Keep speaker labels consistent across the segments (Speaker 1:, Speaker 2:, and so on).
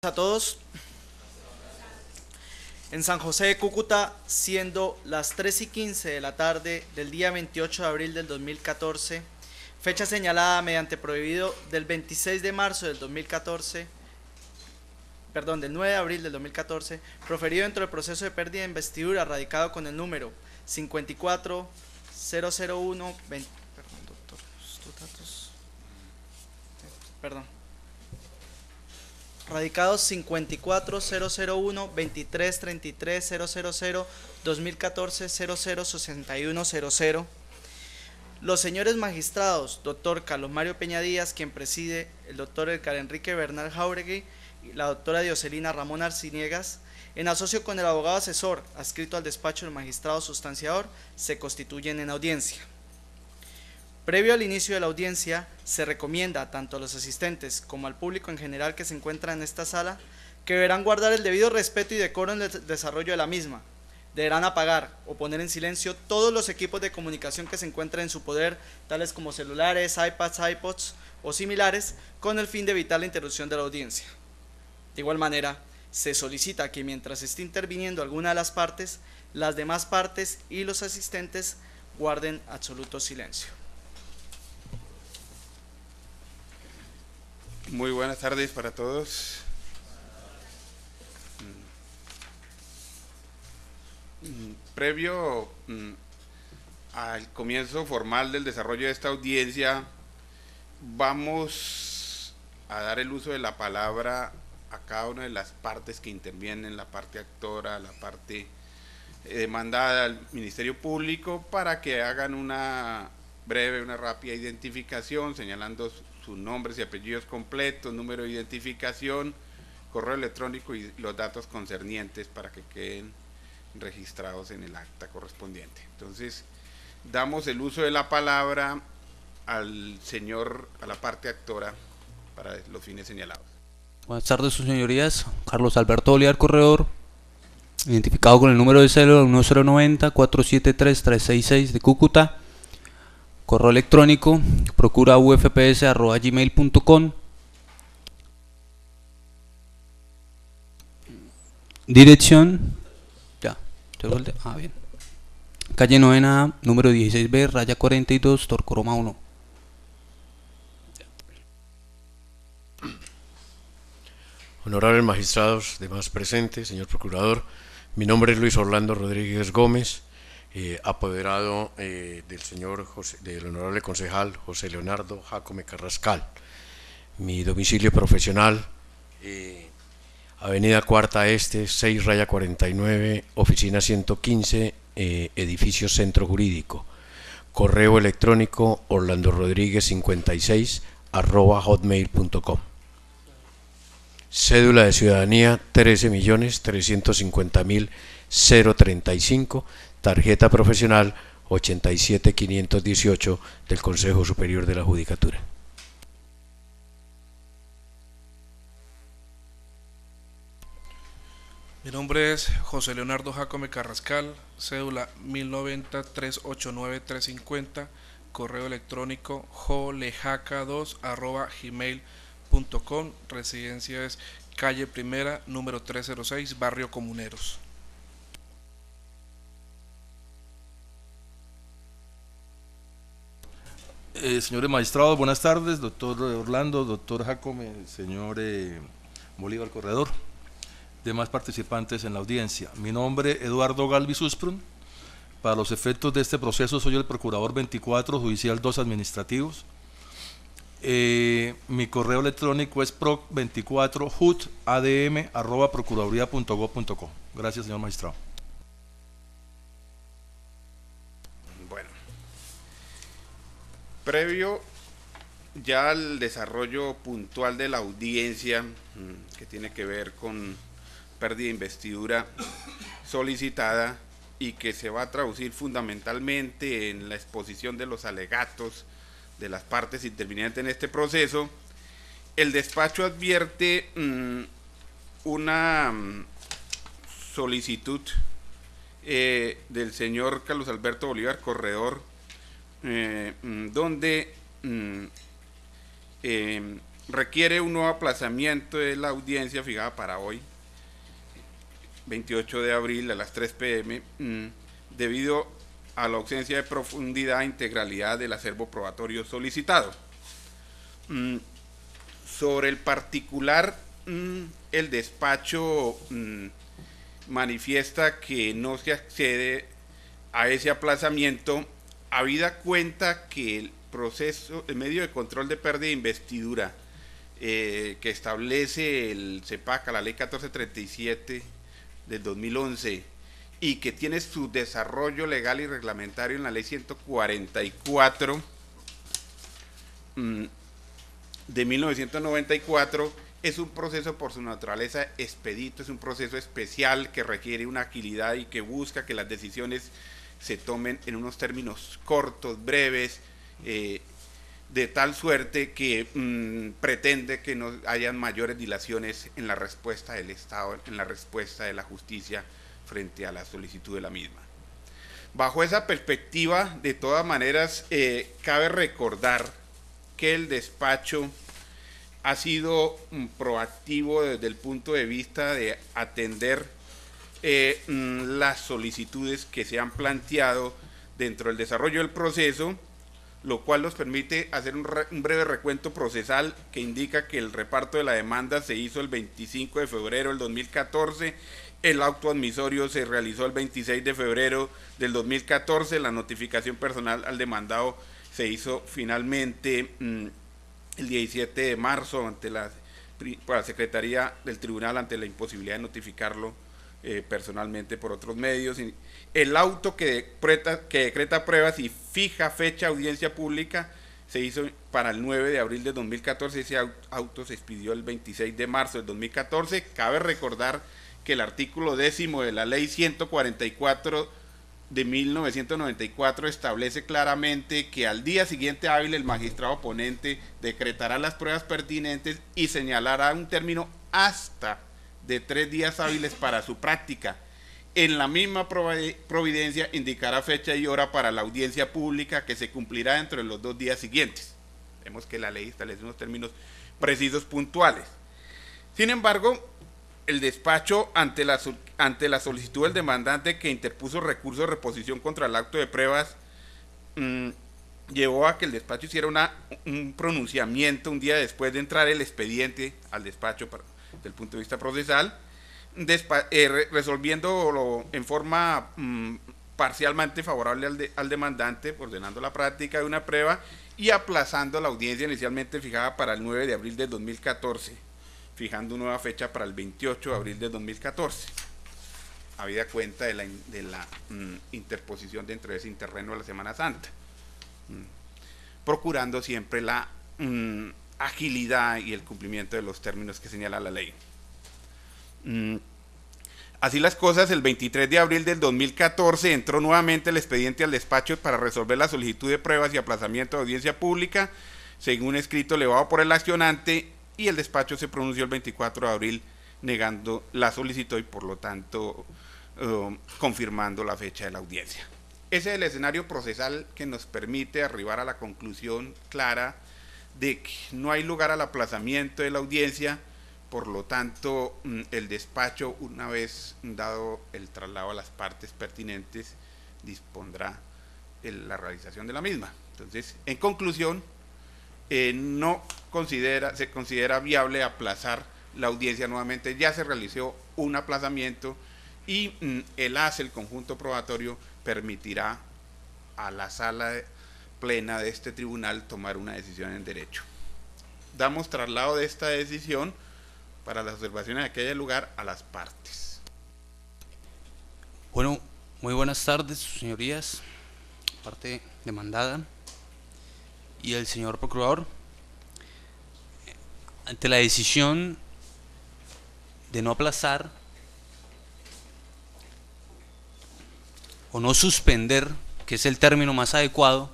Speaker 1: A todos. En San José de Cúcuta, siendo las 3:15 de la tarde del día 28 de abril del 2014, fecha señalada mediante prohibido del 26 de marzo del 2014, del 9 de abril del 2014, proferido dentro del proceso de pérdida de investidura radicado con el número 54001, radicados 54001-2333-000-2014-006100. Los señores magistrados, doctor Carlos Mario Peña Díaz, quien preside, el doctor Edgar Enrique Bernal Jáuregui y la doctora Dioselina Ramón Arciniegas, en asocio con el abogado asesor adscrito al despacho del magistrado sustanciador, se constituyen en audiencia. Previo al inicio de la audiencia, se recomienda tanto a los asistentes como al público en general que se encuentra en esta sala que deberán guardar el debido respeto y decoro en el desarrollo de la misma. Deberán apagar o poner en silencio todos los equipos de comunicación que se encuentren en su poder, tales como celulares, iPads, iPods o similares, con el fin de evitar la interrupción de la audiencia. De igual manera, se solicita que mientras esté interviniendo alguna de las partes, las demás partes y los asistentes guarden absoluto silencio.
Speaker 2: Muy buenas tardes para todos. Previo al comienzo formal del desarrollo de esta audiencia, vamos a dar el uso de la palabra a cada una de las partes que intervienen, la parte actora, la parte demandada al Ministerio Público, para que hagan una breve, una rápida identificación, señalando sus nombres y apellidos completos, número de identificación, correo electrónico y los datos concernientes para que queden registrados en el acta correspondiente. Entonces, damos el uso de la palabra a la parte actora para los fines señalados.
Speaker 3: Buenas tardes, sus señorías. Carlos Alberto Bolívar Corredor, identificado con el número de cédula 1090-473-366 de Cúcuta. Correo electrónico procuraufps@gmail.com. Dirección, bien. Calle Novena, número 16B, raya 42, Torcoroma 1.
Speaker 4: Honorables magistrados, demás presentes, señor procurador, mi nombre es Luis Orlando Rodríguez Gómez, apoderado del honorable concejal José Leonardo Jácome Carrascal. Mi domicilio profesional, Avenida Cuarta Este, 6 raya 49, oficina 115, edificio Centro Jurídico. Correo electrónico orlandorodríguez56@hotmail.com. Cédula de ciudadanía 13.350.035, tarjeta profesional 87518 del Consejo Superior de la Judicatura.
Speaker 5: Mi nombre es José Leonardo Jácome Carrascal, cédula 1090-389-350, correo electrónico jolejaca2@gmail.com, residencia es calle Primera, número 306, barrio Comuneros.
Speaker 6: Señores magistrados, buenas tardes, doctor Orlando, doctor Jácome, señor Bolívar Corredor, demás participantes en la audiencia. Mi nombre es Eduardo Galvis Usprun. Para los efectos de este proceso soy el procurador 24, judicial 2 administrativos. Mi correo electrónico es proc24hutadm@procuraduría.gov.co. Gracias, señor magistrado.
Speaker 2: Bueno, previo ya al desarrollo puntual de la audiencia, que tiene que ver con pérdida de investidura solicitada y que se va a traducir fundamentalmente en la exposición de los alegatos de las partes intervinientes en este proceso, el despacho advierte una solicitud del señor Carlos Alberto Bolívar Corredor, donde requiere un nuevo aplazamiento de la audiencia fijada para hoy, 28 de abril a las 3 p.m., debido a la ausencia de profundidad e integralidad del acervo probatorio solicitado. Sobre el particular, el despacho manifiesta que no se accede a ese aplazamiento, habida cuenta que el medio de control de pérdida de investidura que establece el CEPAC, la ley 1437 del 2011, y que tiene su desarrollo legal y reglamentario en la ley 144 de 1994, es un proceso por su naturaleza expedito, es un proceso especial que requiere una agilidad y que busca que las decisiones se tomen en unos términos cortos, breves, de tal suerte que pretende que no hayan mayores dilaciones en la respuesta del Estado, en la respuesta de la justicia frente a la solicitud de la misma. Bajo esa perspectiva, de todas maneras, cabe recordar que el despacho ha sido proactivo desde el punto de vista de atender las solicitudes que se han planteado dentro del desarrollo del proceso, lo cual nos permite hacer un breve recuento procesal que indica que el reparto de la demanda se hizo el 25 de febrero del 2014, el auto admisorio se realizó el 26 de febrero del 2014, la notificación personal al demandado se hizo finalmente el 17 de marzo ante la Secretaría del Tribunal ante la imposibilidad de notificarlo personalmente por otros medios. El auto que decreta pruebas y fija fecha de audiencia pública se hizo para el 9 de abril de 2014, ese auto se expidió el 26 de marzo del 2014. Cabe recordar que el artículo 10º de la ley 144 de 1994 establece claramente que al día siguiente hábil el magistrado ponente decretará las pruebas pertinentes y señalará un término hasta de 3 días hábiles para su práctica. En la misma providencia indicará fecha y hora para la audiencia pública que se cumplirá dentro de los 2 días siguientes. Vemos que la ley establece unos términos precisos, puntuales. Sin embargo, el despacho, ante la solicitud del demandante que interpuso recurso de reposición contra el acto de pruebas, llevó a que el despacho hiciera un pronunciamiento un día después de entrar el expediente al despacho desde el punto de vista procesal, resolviéndolo en forma parcialmente favorable al demandante, ordenando la práctica de una prueba y aplazando la audiencia inicialmente fijada para el 9 de abril del 2014, fijando nueva fecha para el 28 de abril del 2014, habida cuenta de la interposición dentro de ese interreno de la Semana Santa, procurando siempre la agilidad y el cumplimiento de los términos que señala la ley. Así las cosas, el 23 de abril del 2014 entró nuevamente el expediente al despacho para resolver la solicitud de pruebas y aplazamiento de audiencia pública, según escrito elevado por el accionante, y el despacho se pronunció el 24 de abril negando la solicitud y por lo tanto confirmando la fecha de la audiencia. Ese es el escenario procesal que nos permite arribar a la conclusión clara de que no hay lugar al aplazamiento de la audiencia. Por lo tanto, el despacho, una vez dado el traslado a las partes pertinentes, dispondrá la realización de la misma. Entonces, en conclusión, se considera viable aplazar la audiencia nuevamente. Ya se realizó un aplazamiento y el conjunto probatorio, permitirá a la sala plena de este tribunal tomar una decisión en derecho. Damos traslado de esta decisión para las observaciones de que haya lugar a las partes.
Speaker 3: Bueno, muy buenas tardes, señorías, parte demandada y el señor procurador. Ante la decisión de no aplazar o no suspender, que es el término más adecuado,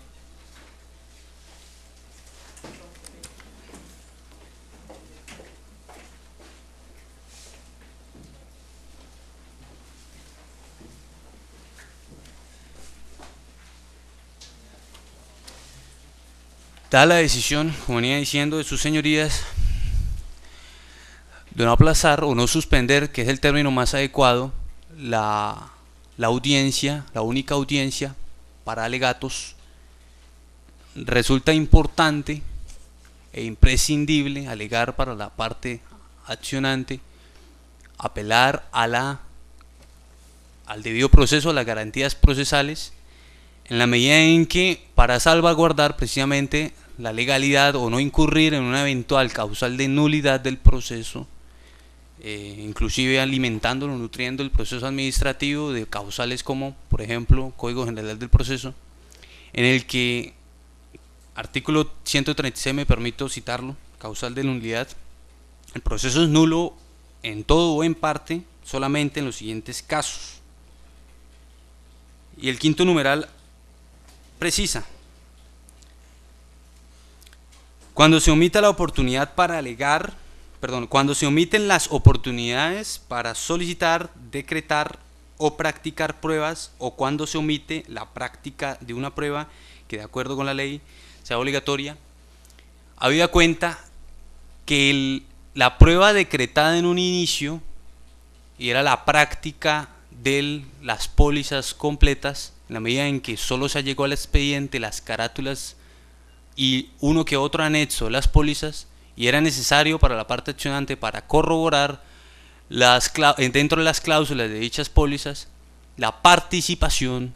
Speaker 3: da la decisión, como venía diciendo, de sus señorías, de no aplazar o no suspender, que es el término más adecuado, la audiencia, la única audiencia para alegatos, resulta importante e imprescindible alegar para la parte accionante, apelar al debido proceso, a las garantías procesales, en la medida en que, para salvaguardar precisamente la legalidad o no incurrir en una eventual causal de nulidad del proceso, inclusive alimentándolo, nutriendo el proceso administrativo de causales como, por ejemplo, Código General del Proceso, en el que artículo 136, me permito citarlo, causal de nulidad: el proceso es nulo en todo o en parte solamente en los siguientes casos. Y el quinto numeral precisa: cuando se omita la oportunidad para alegar, cuando se omiten las oportunidades para solicitar, decretar o practicar pruebas, o cuando se omite la práctica de una prueba que, de acuerdo con la ley, sea obligatoria, habida cuenta que la prueba decretada en un inicio, y era la práctica de las pólizas completas, en la medida en que solo se llegó al expediente las carátulas y uno que otro anexo de las pólizas, y era necesario para la parte accionante, para corroborar dentro de las cláusulas de dichas pólizas, la participación,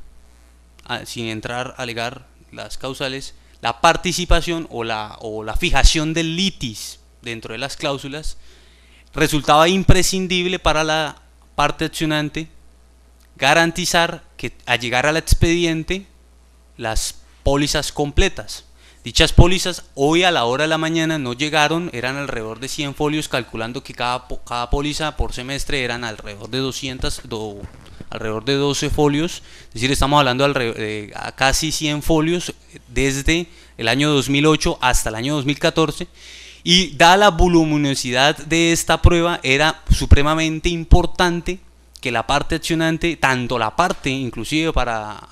Speaker 3: sin entrar a alegar las causales, la participación o la fijación del litis dentro de las cláusulas, resultaba imprescindible para la parte accionante garantizar que al llegar al expediente las pólizas completas. Dichas pólizas hoy a la hora de la mañana no llegaron, eran alrededor de 100 folios, calculando que cada póliza por semestre eran alrededor de 200, alrededor de 12 folios, es decir, estamos hablando de casi 100 folios desde el año 2008 hasta el año 2014, y dada la voluminosidad de esta prueba, era supremamente importante que la parte accionante, tanto la parte, inclusive para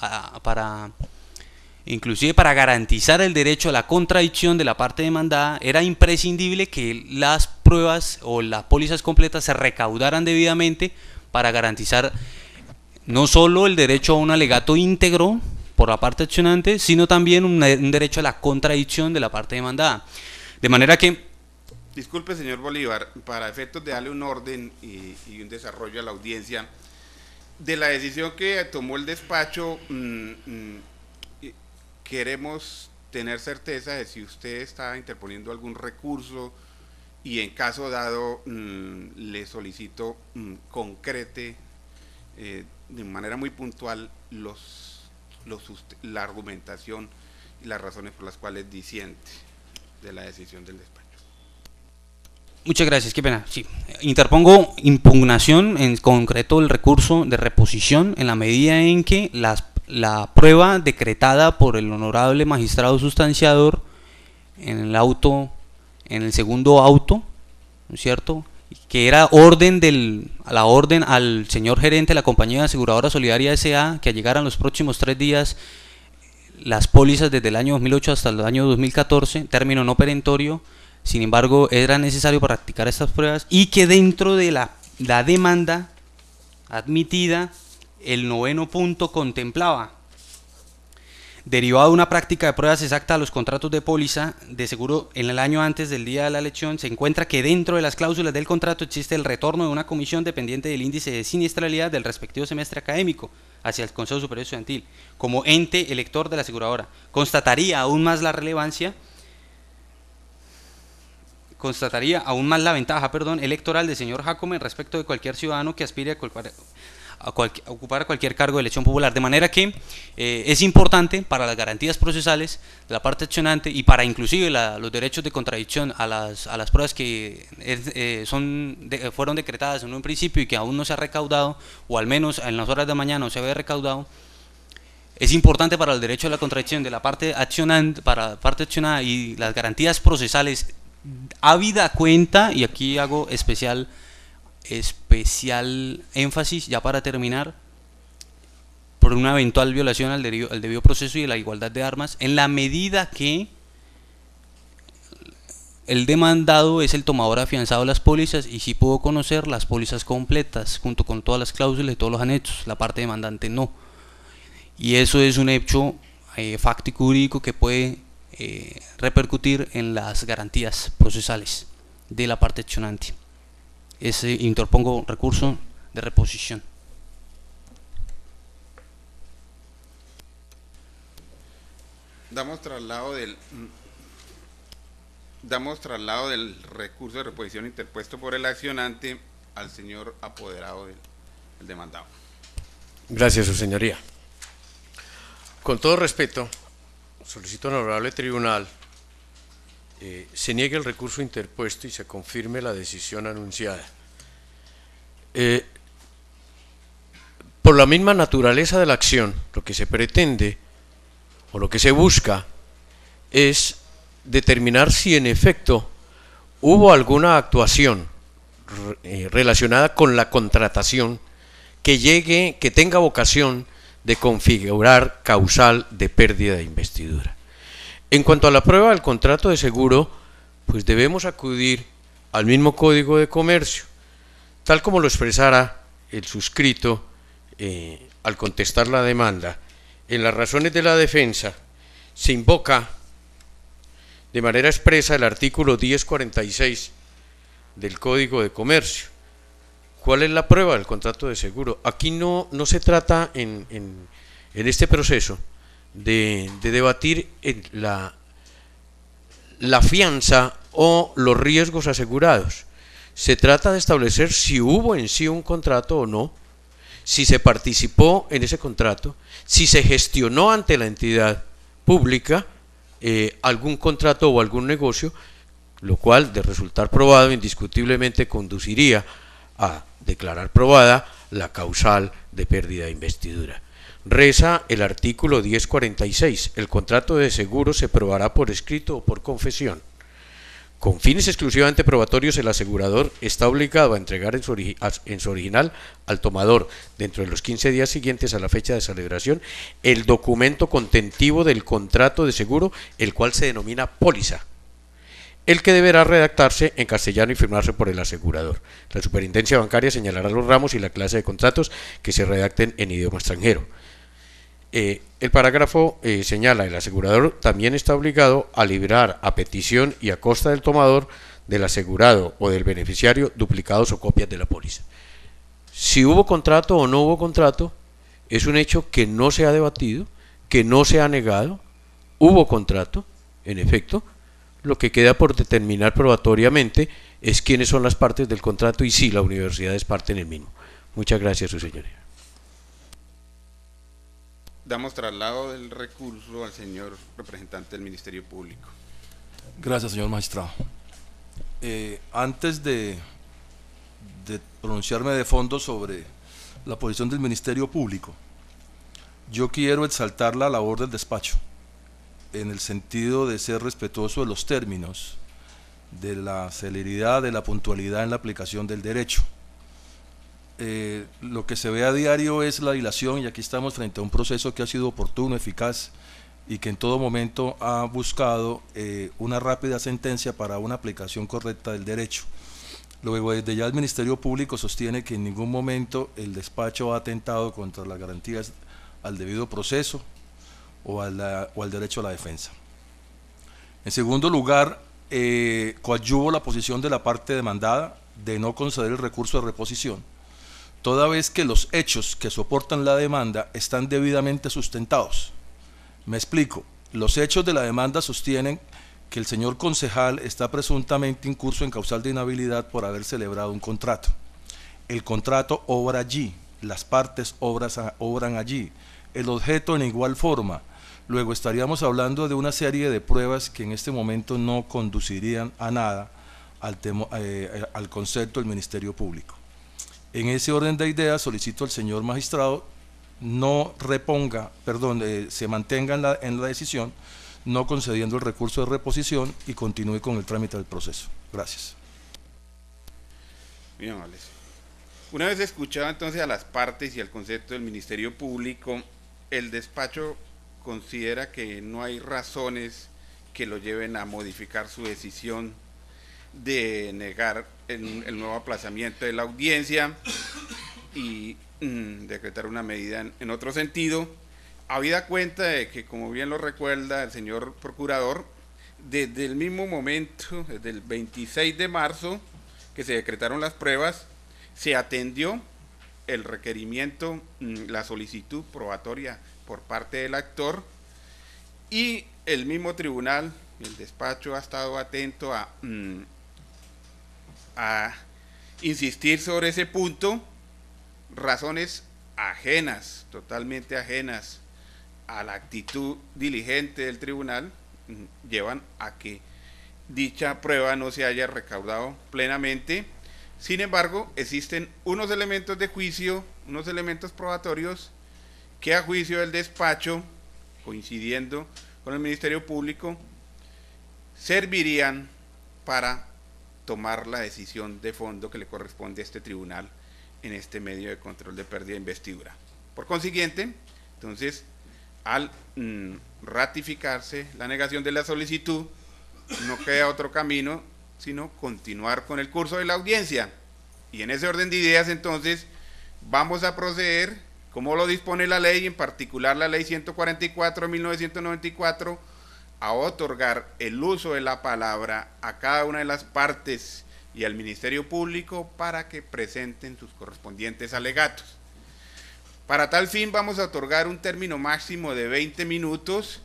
Speaker 3: garantizar el derecho a la contradicción de la parte demandada, era imprescindible que las pruebas o las pólizas completas se recaudaran debidamente para garantizar no solo el derecho a un alegato íntegro por la parte accionante, sino también un derecho a la contradicción de la parte demandada. De manera que...
Speaker 2: Disculpe, señor Bolívar, para efectos de darle un orden y un desarrollo a la audiencia, de la decisión que tomó el despacho, queremos tener certeza de si usted está interponiendo algún recurso, y en caso dado le solicito concrete de manera muy puntual la argumentación y las razones por las cuales disiente de la decisión del despacho.
Speaker 3: Muchas gracias, qué pena. Sí. Interpongo impugnación, en concreto el recurso de reposición, en la medida en que la prueba decretada por el honorable magistrado sustanciador en el segundo auto, ¿no es cierto?, que era la orden al señor gerente de la compañía aseguradora Solidaria S.A. que llegaran los próximos 3 días las pólizas desde el año 2008 hasta el año 2014, término no perentorio. Sin embargo, era necesario practicar estas pruebas, y que dentro de la demanda admitida, el 9º punto contemplaba: derivado de una práctica de pruebas exactas a los contratos de póliza de seguro en el año antes del día de la elección, se encuentra que dentro de las cláusulas del contrato existe el retorno de una comisión dependiente del índice de siniestralidad del respectivo semestre académico hacia el Consejo Superior Estudiantil como ente elector de la aseguradora. Constataría aún más la ventaja electoral del señor Jacome respecto de cualquier ciudadano que aspire a ocupar cualquier cargo de elección popular. De manera que es importante para las garantías procesales de la parte accionante, y para inclusive los derechos de contradicción a las pruebas que fueron decretadas en un principio y que aún no se ha recaudado, o al menos en las horas de mañana no se había recaudado. Es importante para el derecho a la contradicción de la parte accionante, para la parte accionada, y las garantías procesales, habida cuenta, y aquí hago especial énfasis, ya para terminar, por una eventual violación al debido proceso y a la igualdad de armas, en la medida que el demandado es el tomador afianzado de las pólizas y sí pudo conocer las pólizas completas junto con todas las cláusulas y todos los anexos, la parte demandante no. Y eso es un hecho fáctico jurídico que puede repercutir en las garantías procesales de la parte accionante. Interpongo recurso de reposición.
Speaker 2: Damos traslado del recurso de reposición interpuesto por el accionante al señor apoderado del demandado.
Speaker 4: Gracias, su señoría. Con todo respeto, solicito al honorable tribunal se niegue el recurso interpuesto y se confirme la decisión anunciada. Por la misma naturaleza de la acción, lo que se pretende o lo que se busca es determinar si en efecto hubo alguna actuación relacionada con la contratación que tenga vocación de configurar causal de pérdida de investidura. En cuanto a la prueba del contrato de seguro, pues debemos acudir al mismo Código de Comercio, tal como lo expresara el suscrito al contestar la demanda. En las razones de la defensa se invoca de manera expresa el artículo 1046 del Código de Comercio. ¿Cuál es la prueba del contrato de seguro? Aquí no se trata en este proceso de debatir la fianza o los riesgos asegurados. Se trata de establecer si hubo en sí un contrato o no, si se participó en ese contrato, si se gestionó ante la entidad pública algún contrato o algún negocio, lo cual, de resultar probado, indiscutiblemente conduciría a declarar probada la causal de pérdida de investidura. Reza el artículo 1046, el contrato de seguro se probará por escrito o por confesión. Con fines exclusivamente probatorios, el asegurador está obligado a entregar en su original al tomador, dentro de los 15 días siguientes a la fecha de celebración, el documento contentivo del contrato de seguro, el cual se denomina póliza, el que deberá redactarse en castellano y firmarse por el asegurador. La superintendencia bancaria señalará los ramos y la clase de contratos que se redacten en idioma extranjero. El parágrafo señala: el asegurador también está obligado a librar a petición y a costa del tomador, del asegurado o del beneficiario duplicados o copias de la póliza. Si hubo contrato o no hubo contrato, es un hecho que no se ha debatido, que no se ha negado. Hubo contrato, en efecto. Lo que queda por determinar probatoriamente es quiénes son las partes del contrato y si la universidad es parte en el mismo. Muchas gracias, su señoría.
Speaker 2: Damos traslado del recurso al señor representante del Ministerio Público.
Speaker 6: Gracias, señor magistrado. Antes de pronunciarme de fondo sobre la posición del Ministerio Público, yo quiero exaltar la labor del despacho, en el sentido de ser respetuoso de los términos, de la celeridad, de la puntualidad en la aplicación del derecho. Lo que se ve a diario es la dilación, y aquí estamos frente a un proceso que ha sido oportuno, eficaz, y que en todo momento ha buscado una rápida sentencia para una aplicación correcta del derecho. Luego, desde ya el Ministerio Público sostiene que en ningún momento el despacho ha atentado contra las garantías al debido proceso o al derecho a la defensa. En segundo lugar, coadyuvo la posición de la parte demandada de no conceder el recurso de reposición, toda vez que los hechos que soportan la demanda están debidamente sustentados. Me explico: los hechos de la demanda sostienen que el señor concejal está presuntamente incurso en causal de inhabilidad por haber celebrado un contrato. El contrato obra allí, las partes obran allí, el objeto en igual forma. Luego estaríamos hablando de una serie de pruebas que en este momento no conducirían a nada al concepto del Ministerio Público. En ese orden de ideas solicito al señor magistrado se mantenga en la decisión, no concediendo el recurso de reposición, y continúe con el trámite del proceso. Gracias.
Speaker 2: Bien, amables. Una vez escuchado entonces a las partes y al concepto del Ministerio Público, el despacho considera que no hay razones que lo lleven a modificar su decisión de negar el nuevo aplazamiento de la audiencia y decretar una medida en otro sentido, habida cuenta de que, como bien lo recuerda el señor procurador, desde el mismo momento, desde el 26 de marzo que se decretaron las pruebas, se atendió el requerimiento, la solicitud probatoria por parte del actor, y el mismo tribunal, el despacho, ha estado atento a insistir sobre ese punto. Razones ajenas, totalmente ajenas a la actitud diligente del tribunal, llevan a que dicha prueba no se haya recaudado plenamente. Sin embargo, existen unos elementos de juicio, unos elementos probatorios que, a juicio del despacho, coincidiendo con el Ministerio Público, servirían para tomar la decisión de fondo que le corresponde a este tribunal en este medio de control de pérdida de investidura. Por consiguiente, entonces, al ratificarse la negación de la solicitud, no queda otro camino sino continuar con el curso de la audiencia. Y en ese orden de ideas, entonces, vamos a proceder, como lo dispone la ley, en particular la ley 144 de 1994, a otorgar el uso de la palabra a cada una de las partes y al Ministerio Público para que presenten sus correspondientes alegatos. Para tal fin vamos a otorgar un término máximo de 20 minutos,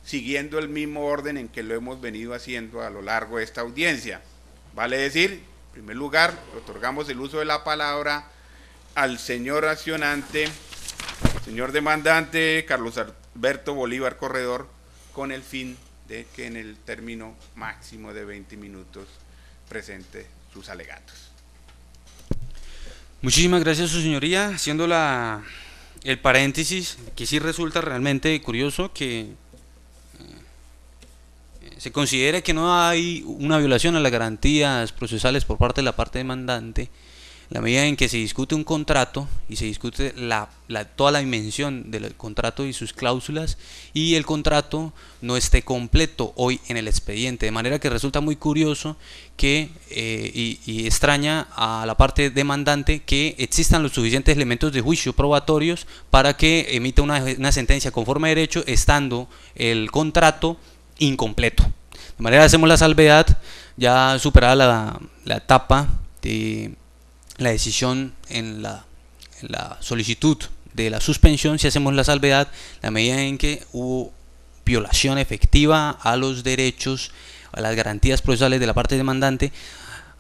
Speaker 2: siguiendo el mismo orden en que lo hemos venido haciendo a lo largo de esta audiencia. Vale decir, en primer lugar, otorgamos el uso de la palabra al señor accionante, señor demandante Carlos Alberto Bolívar Corredor, con el fin de que en el término máximo de 20 minutos presente sus alegatos.
Speaker 3: Muchísimas gracias, su señoría. Haciendo el paréntesis, que sí resulta realmente curioso que se considere que no hay una violación a las garantías procesales por parte de la parte demandante, en la medida en que se discute un contrato y se discute toda la dimensión del contrato y sus cláusulas, y el contrato no esté completo hoy en el expediente, de manera que resulta muy curioso que y extraña a la parte demandante que existan los suficientes elementos de juicio probatorios para que emita una sentencia conforme a derecho, estando el contrato incompleto. De manera hacemos la salvedad, ya superada la etapa de la decisión en la solicitud de la suspensión, si hacemos la salvedad, la medida en que hubo violación efectiva a los derechos, a las garantías procesales de la parte demandante,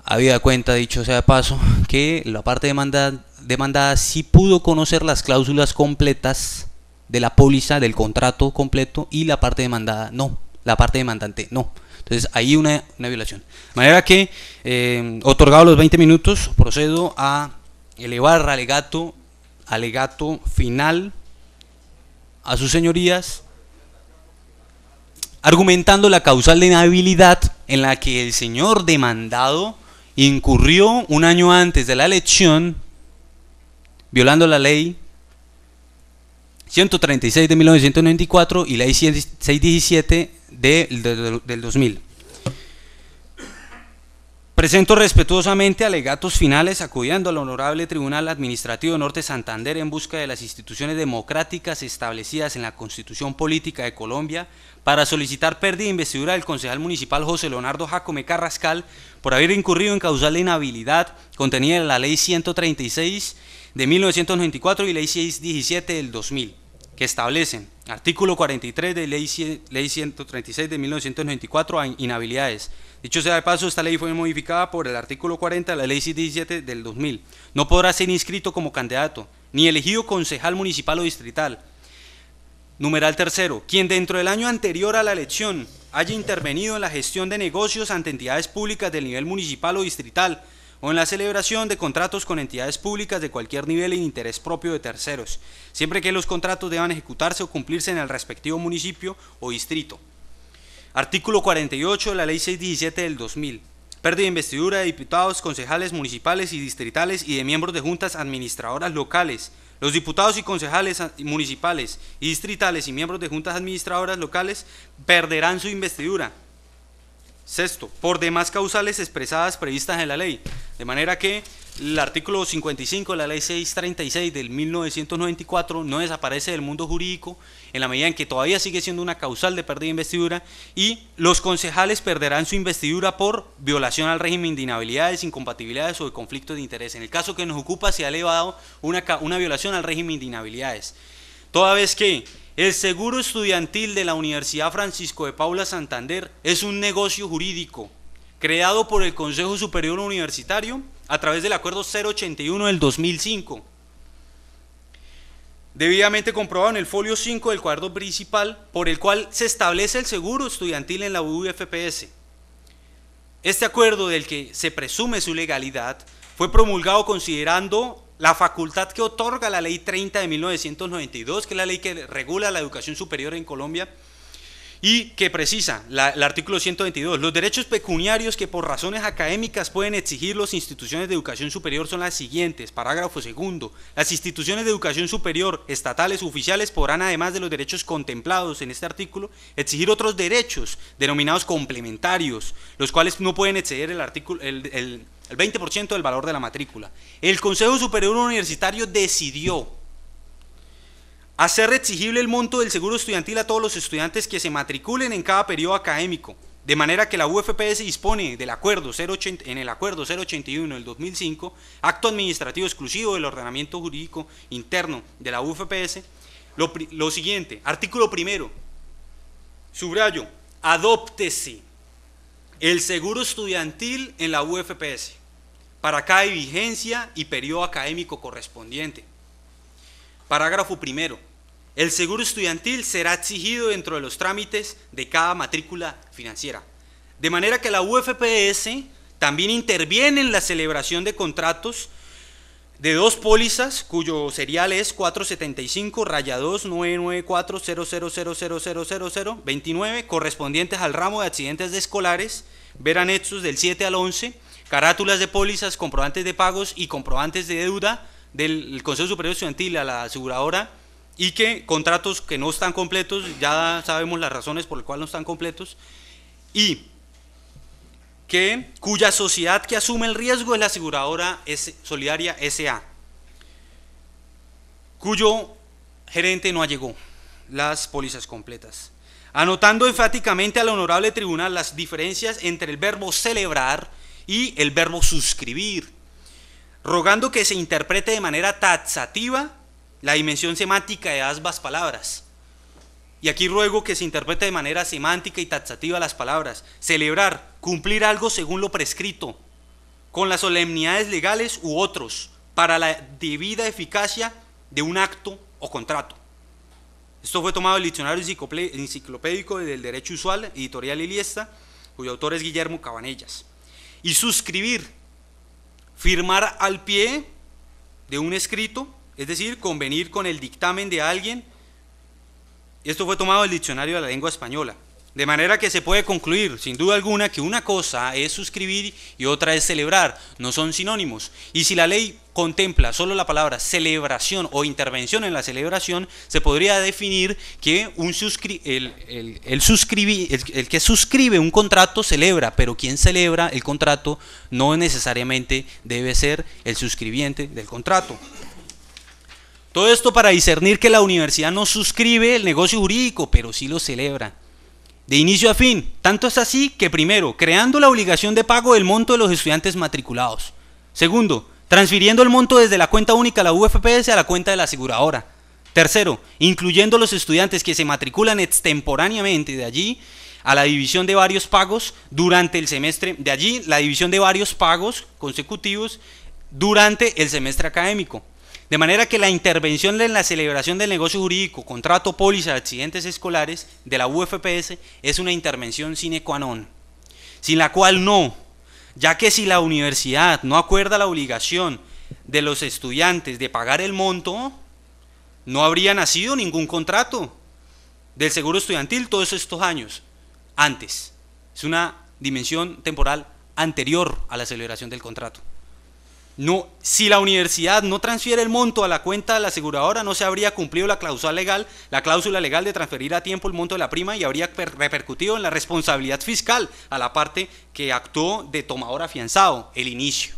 Speaker 3: habida cuenta, dicho sea de paso, que la parte demandada sí pudo conocer las cláusulas completas de la póliza, del contrato completo, y la parte demandada no, la parte demandante no. Entonces ahí una violación. De manera que, otorgados los 20 minutos, procedo a elevar alegato final a sus señorías, argumentando la causal de inhabilidad en la que el señor demandado incurrió un año antes de la elección, violando la ley 136 de 1994 y ley 617 del 2000. Presento respetuosamente alegatos finales acudiendo al Honorable Tribunal Administrativo Norte Santander en busca de las instituciones democráticas establecidas en la Constitución Política de Colombia para solicitar pérdida de investidura del concejal municipal José Leonardo Jácome Carrascal por haber incurrido en causal de inhabilidad contenida en la ley 136 de 1994 y ley 617 del 2000, que establecen: artículo 43 de ley 136 de 1994, a inhabilidades. Dicho sea de paso, esta ley fue modificada por el artículo 40 de la ley 617 del 2000. No podrá ser inscrito como candidato, ni elegido concejal municipal o distrital. Numeral tercero, quien dentro del año anterior a la elección haya intervenido en la gestión de negocios ante entidades públicas del nivel municipal o distrital, o en la celebración de contratos con entidades públicas de cualquier nivel en interés propio de terceros, siempre que los contratos deban ejecutarse o cumplirse en el respectivo municipio o distrito. Artículo 48 de la ley 617 del 2000. Pérdida de investidura de diputados, concejales municipales y distritales y de miembros de juntas administradoras locales. Los diputados y concejales municipales y distritales y miembros de juntas administradoras locales perderán su investidura. Sexto, por demás causales expresadas previstas en la ley, de manera que el artículo 55 de la ley 636 del 1994 no desaparece del mundo jurídico en la medida en que todavía sigue siendo una causal de pérdida de investidura, y los concejales perderán su investidura por violación al régimen de inhabilidades, incompatibilidades o de conflictos de interés. En el caso que nos ocupa se ha elevado una violación al régimen de inhabilidades, toda vez que el seguro estudiantil de la Universidad Francisco de Paula Santander es un negocio jurídico creado por el Consejo Superior Universitario a través del Acuerdo 081 del 2005, debidamente comprobado en el folio 5 del cuadro principal, por el cual se establece el seguro estudiantil en la UFPS. Este acuerdo, del que se presume su legalidad, fue promulgado considerando la facultad que otorga la Ley 30 de 1992, que es la ley que regula la educación superior en Colombia, y que precisa, el artículo 122, los derechos pecuniarios que por razones académicas pueden exigir las instituciones de educación superior son las siguientes. Parágrafo segundo, las instituciones de educación superior estatales u oficiales podrán, además de los derechos contemplados en este artículo, exigir otros derechos denominados complementarios, los cuales no pueden exceder el 20% del valor de la matrícula. El Consejo Superior Universitario decidió hacer exigible el monto del seguro estudiantil a todos los estudiantes que se matriculen en cada periodo académico, de manera que la UFPS dispone del acuerdo en el acuerdo 081 del 2005, acto administrativo exclusivo del ordenamiento jurídico interno de la UFPS, lo siguiente: artículo primero, subrayo, adóptese el seguro estudiantil en la UFPS para cada vigencia y periodo académico correspondiente. Parágrafo primero, el seguro estudiantil será exigido dentro de los trámites de cada matrícula financiera, de manera que la UFPS también interviene en la celebración de contratos de dos pólizas cuyo serial es 475-2994000000029, correspondientes al ramo de accidentes de escolares, ver anexos del 7 al 11, carátulas de pólizas, comprobantes de pagos y comprobantes de deuda del Consejo Superior Estudiantil a la aseguradora, y que contratos que no están completos, ya sabemos las razones por las cuales no están completos, y cuya sociedad que asume el riesgo es la aseguradora Solidaria S.A., cuyo gerente no allegó las pólizas completas, anotando enfáticamente al honorable tribunal las diferencias entre el verbo celebrar y el verbo suscribir, rogando que se interprete de manera taxativa la dimensión semántica de ambas palabras. Y aquí ruego que se interprete de manera semántica y taxativa las palabras: celebrar, cumplir algo según lo prescrito, con las solemnidades legales u otros, para la debida eficacia de un acto o contrato. Esto fue tomado del Diccionario Enciclopédico del Derecho Usual, editorial Iliesta, cuyo autor es Guillermo Cabanellas. Y suscribir, firmar al pie de un escrito, es decir, convenir con el dictamen de alguien. Esto fue tomado del Diccionario de la Lengua Española, de manera que se puede concluir sin duda alguna que una cosa es suscribir y otra es celebrar, no son sinónimos, y si la ley contempla solo la palabra celebración o intervención en la celebración, se podría definir que el que suscribe un contrato celebra, pero quien celebra el contrato no necesariamente debe ser el suscribiente del contrato. Todo esto para discernir que la universidad no suscribe el negocio jurídico, pero sí lo celebra, de inicio a fin. Tanto es así que, primero, creando la obligación de pago del monto de los estudiantes matriculados. Segundo, transfiriendo el monto desde la cuenta única de la UFPS a la cuenta de la aseguradora. Tercero, incluyendo los estudiantes que se matriculan extemporáneamente, de allí a la división de varios pagos durante el semestre, de allí la división de varios pagos consecutivos durante el semestre académico. De manera que la intervención en la celebración del negocio jurídico, contrato, póliza de accidentes escolares de la UFPS es una intervención sine qua non, sin la cual no, ya que si la universidad no acuerda la obligación de los estudiantes de pagar el monto, no habría nacido ningún contrato del seguro estudiantil todos estos años antes. Es una dimensión temporal anterior a la celebración del contrato. No, si la universidad no transfiere el monto a la cuenta de la aseguradora, no se habría cumplido la cláusula legal de transferir a tiempo el monto de la prima y habría repercutido en la responsabilidad fiscal a la parte que actuó de tomador afianzado, el inicio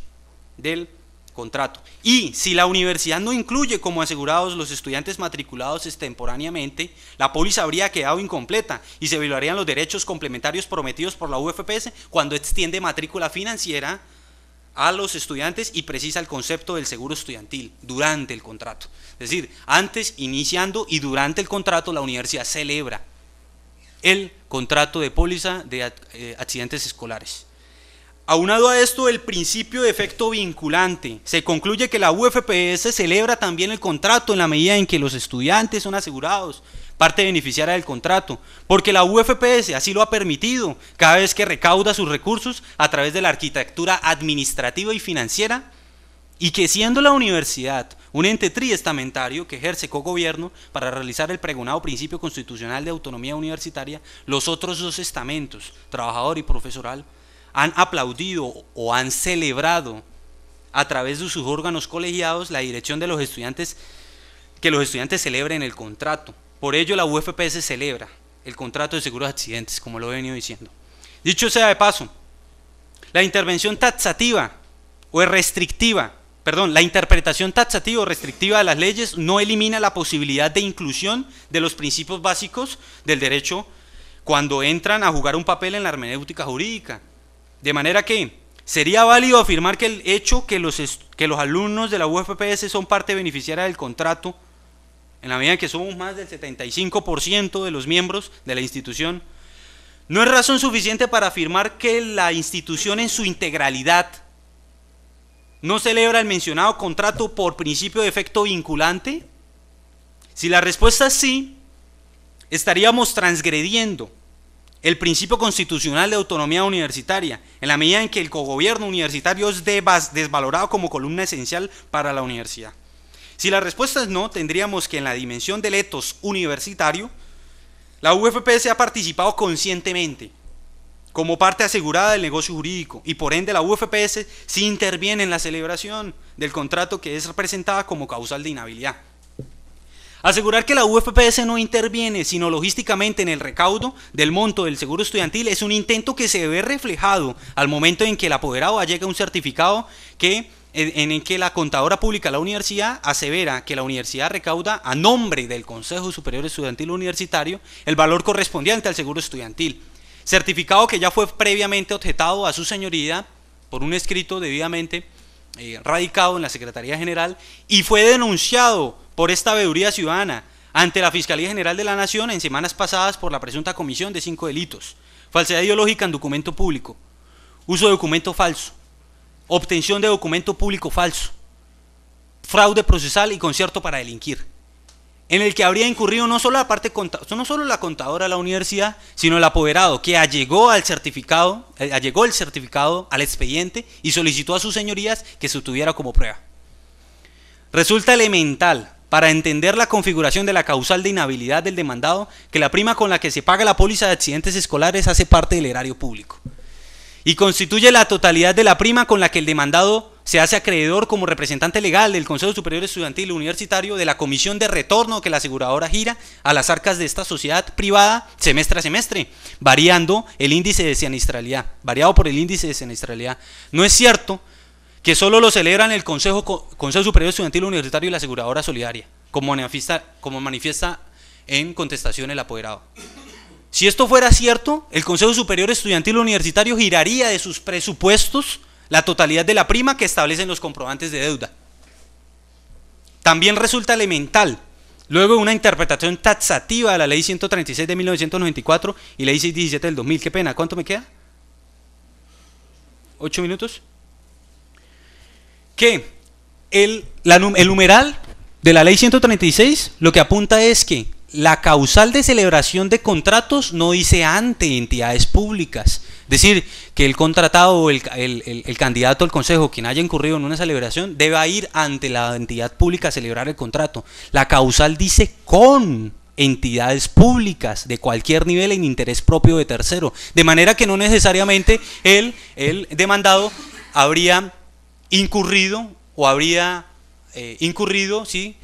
Speaker 3: del contrato. Y si la universidad no incluye como asegurados los estudiantes matriculados extemporáneamente, la póliza habría quedado incompleta y se violarían los derechos complementarios prometidos por la UFPS cuando extiende matrícula financiera a los estudiantes y precisa el concepto del seguro estudiantil durante el contrato. Es decir, antes, iniciando y durante el contrato, la universidad celebra el contrato de póliza de accidentes escolares. Aunado a esto, el principio de efecto vinculante. Se concluye que la UFPS celebra también el contrato en la medida en que los estudiantes son asegurados, parte beneficiaria del contrato, porque la UFPS así lo ha permitido cada vez que recauda sus recursos a través de la arquitectura administrativa y financiera, y que siendo la universidad un ente triestamentario que ejerce cogobierno para realizar el pregonado principio constitucional de autonomía universitaria, los otros dos estamentos, trabajador y profesoral, han aplaudido o han celebrado a través de sus órganos colegiados la dirección de los estudiantes, que los estudiantes celebren el contrato. Por ello la UFPS celebra el contrato de seguros de accidentes, como lo he venido diciendo. Dicho sea de paso, la intervención taxativa o restrictiva, la interpretación taxativa o restrictiva de las leyes no elimina la posibilidad de inclusión de los principios básicos del derecho cuando entran a jugar un papel en la hermenéutica jurídica. De manera que sería válido afirmar que el hecho que los alumnos de la UFPS son parte beneficiaria del contrato, en la medida en que somos más del 75% de los miembros de la institución, no es razón suficiente para afirmar que la institución en su integralidad no celebra el mencionado contrato por principio de efecto vinculante. Si la respuesta es sí, estaríamos transgrediendo el principio constitucional de autonomía universitaria, en la medida en que el cogobierno universitario es desvalorado como columna esencial para la universidad. Si la respuesta es no, tendríamos que en la dimensión del etos universitario, la UFPS ha participado conscientemente como parte asegurada del negocio jurídico y por ende la UFPS sí interviene en la celebración del contrato que es representada como causal de inhabilidad. Asegurar que la UFPS no interviene sino logísticamente en el recaudo del monto del seguro estudiantil es un intento que se ve reflejado al momento en que el apoderado allega un certificado en el que la contadora pública de la universidad asevera que la universidad recauda a nombre del Consejo Superior Estudiantil Universitario el valor correspondiente al seguro estudiantil, certificado que ya fue previamente objetado a su señoría por un escrito debidamente radicado en la Secretaría General y fue denunciado por esta veeduría ciudadana ante la Fiscalía General de la Nación en semanas pasadas por la presunta comisión de 5 delitos: falsedad ideológica en documento público, uso de documento falso, obtención de documento público falso, fraude procesal y concierto para delinquir, en el que habría incurrido no solo la contadora de la universidad, sino el apoderado que allegó el certificado al expediente y solicitó a sus señorías que se tuviera como prueba. Resulta elemental para entender la configuración de la causal de inhabilidad del demandado que la prima con la que se paga la póliza de accidentes escolares hace parte del erario público y constituye la totalidad de la prima con la que el demandado se hace acreedor como representante legal del Consejo Superior Estudiantil Universitario de la comisión de retorno que la aseguradora gira a las arcas de esta sociedad privada semestre a semestre, variado por el índice de siniestralidad. No es cierto que solo lo celebran el Consejo Superior Estudiantil Universitario y la aseguradora solidaria, como manifiesta en contestación el apoderado. Si esto fuera cierto, el Consejo Superior Estudiantil Universitario giraría de sus presupuestos la totalidad de la prima que establecen los comprobantes de deuda. También resulta elemental, luego de una interpretación taxativa de la Ley 136 de 1994 y Ley 617 del 2000, qué pena, ¿cuánto me queda? 8 minutos. Que el numeral de la Ley 136 lo que apunta es que la causal de celebración de contratos no dice ante entidades públicas. Es decir, que el contratado o el candidato al consejo, quien haya incurrido en una celebración, debe ir ante la entidad pública a celebrar el contrato. La causal dice con entidades públicas de cualquier nivel en interés propio de tercero. De manera que no necesariamente el demandado habría incurrido o habría incurrido, ¿sí?,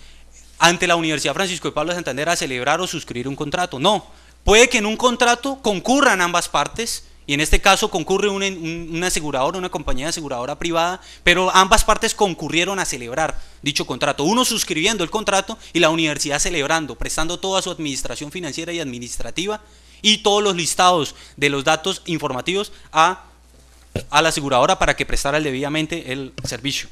Speaker 3: ante la Universidad Francisco de Paula de Santander a celebrar o suscribir un contrato. No, puede que en un contrato concurran ambas partes, y en este caso concurre una aseguradora, una compañía aseguradora privada, pero ambas partes concurrieron a celebrar dicho contrato, uno suscribiendo el contrato y la universidad celebrando, prestando toda su administración financiera y administrativa y todos los listados de los datos informativos a la aseguradora para que prestara debidamente el servicio.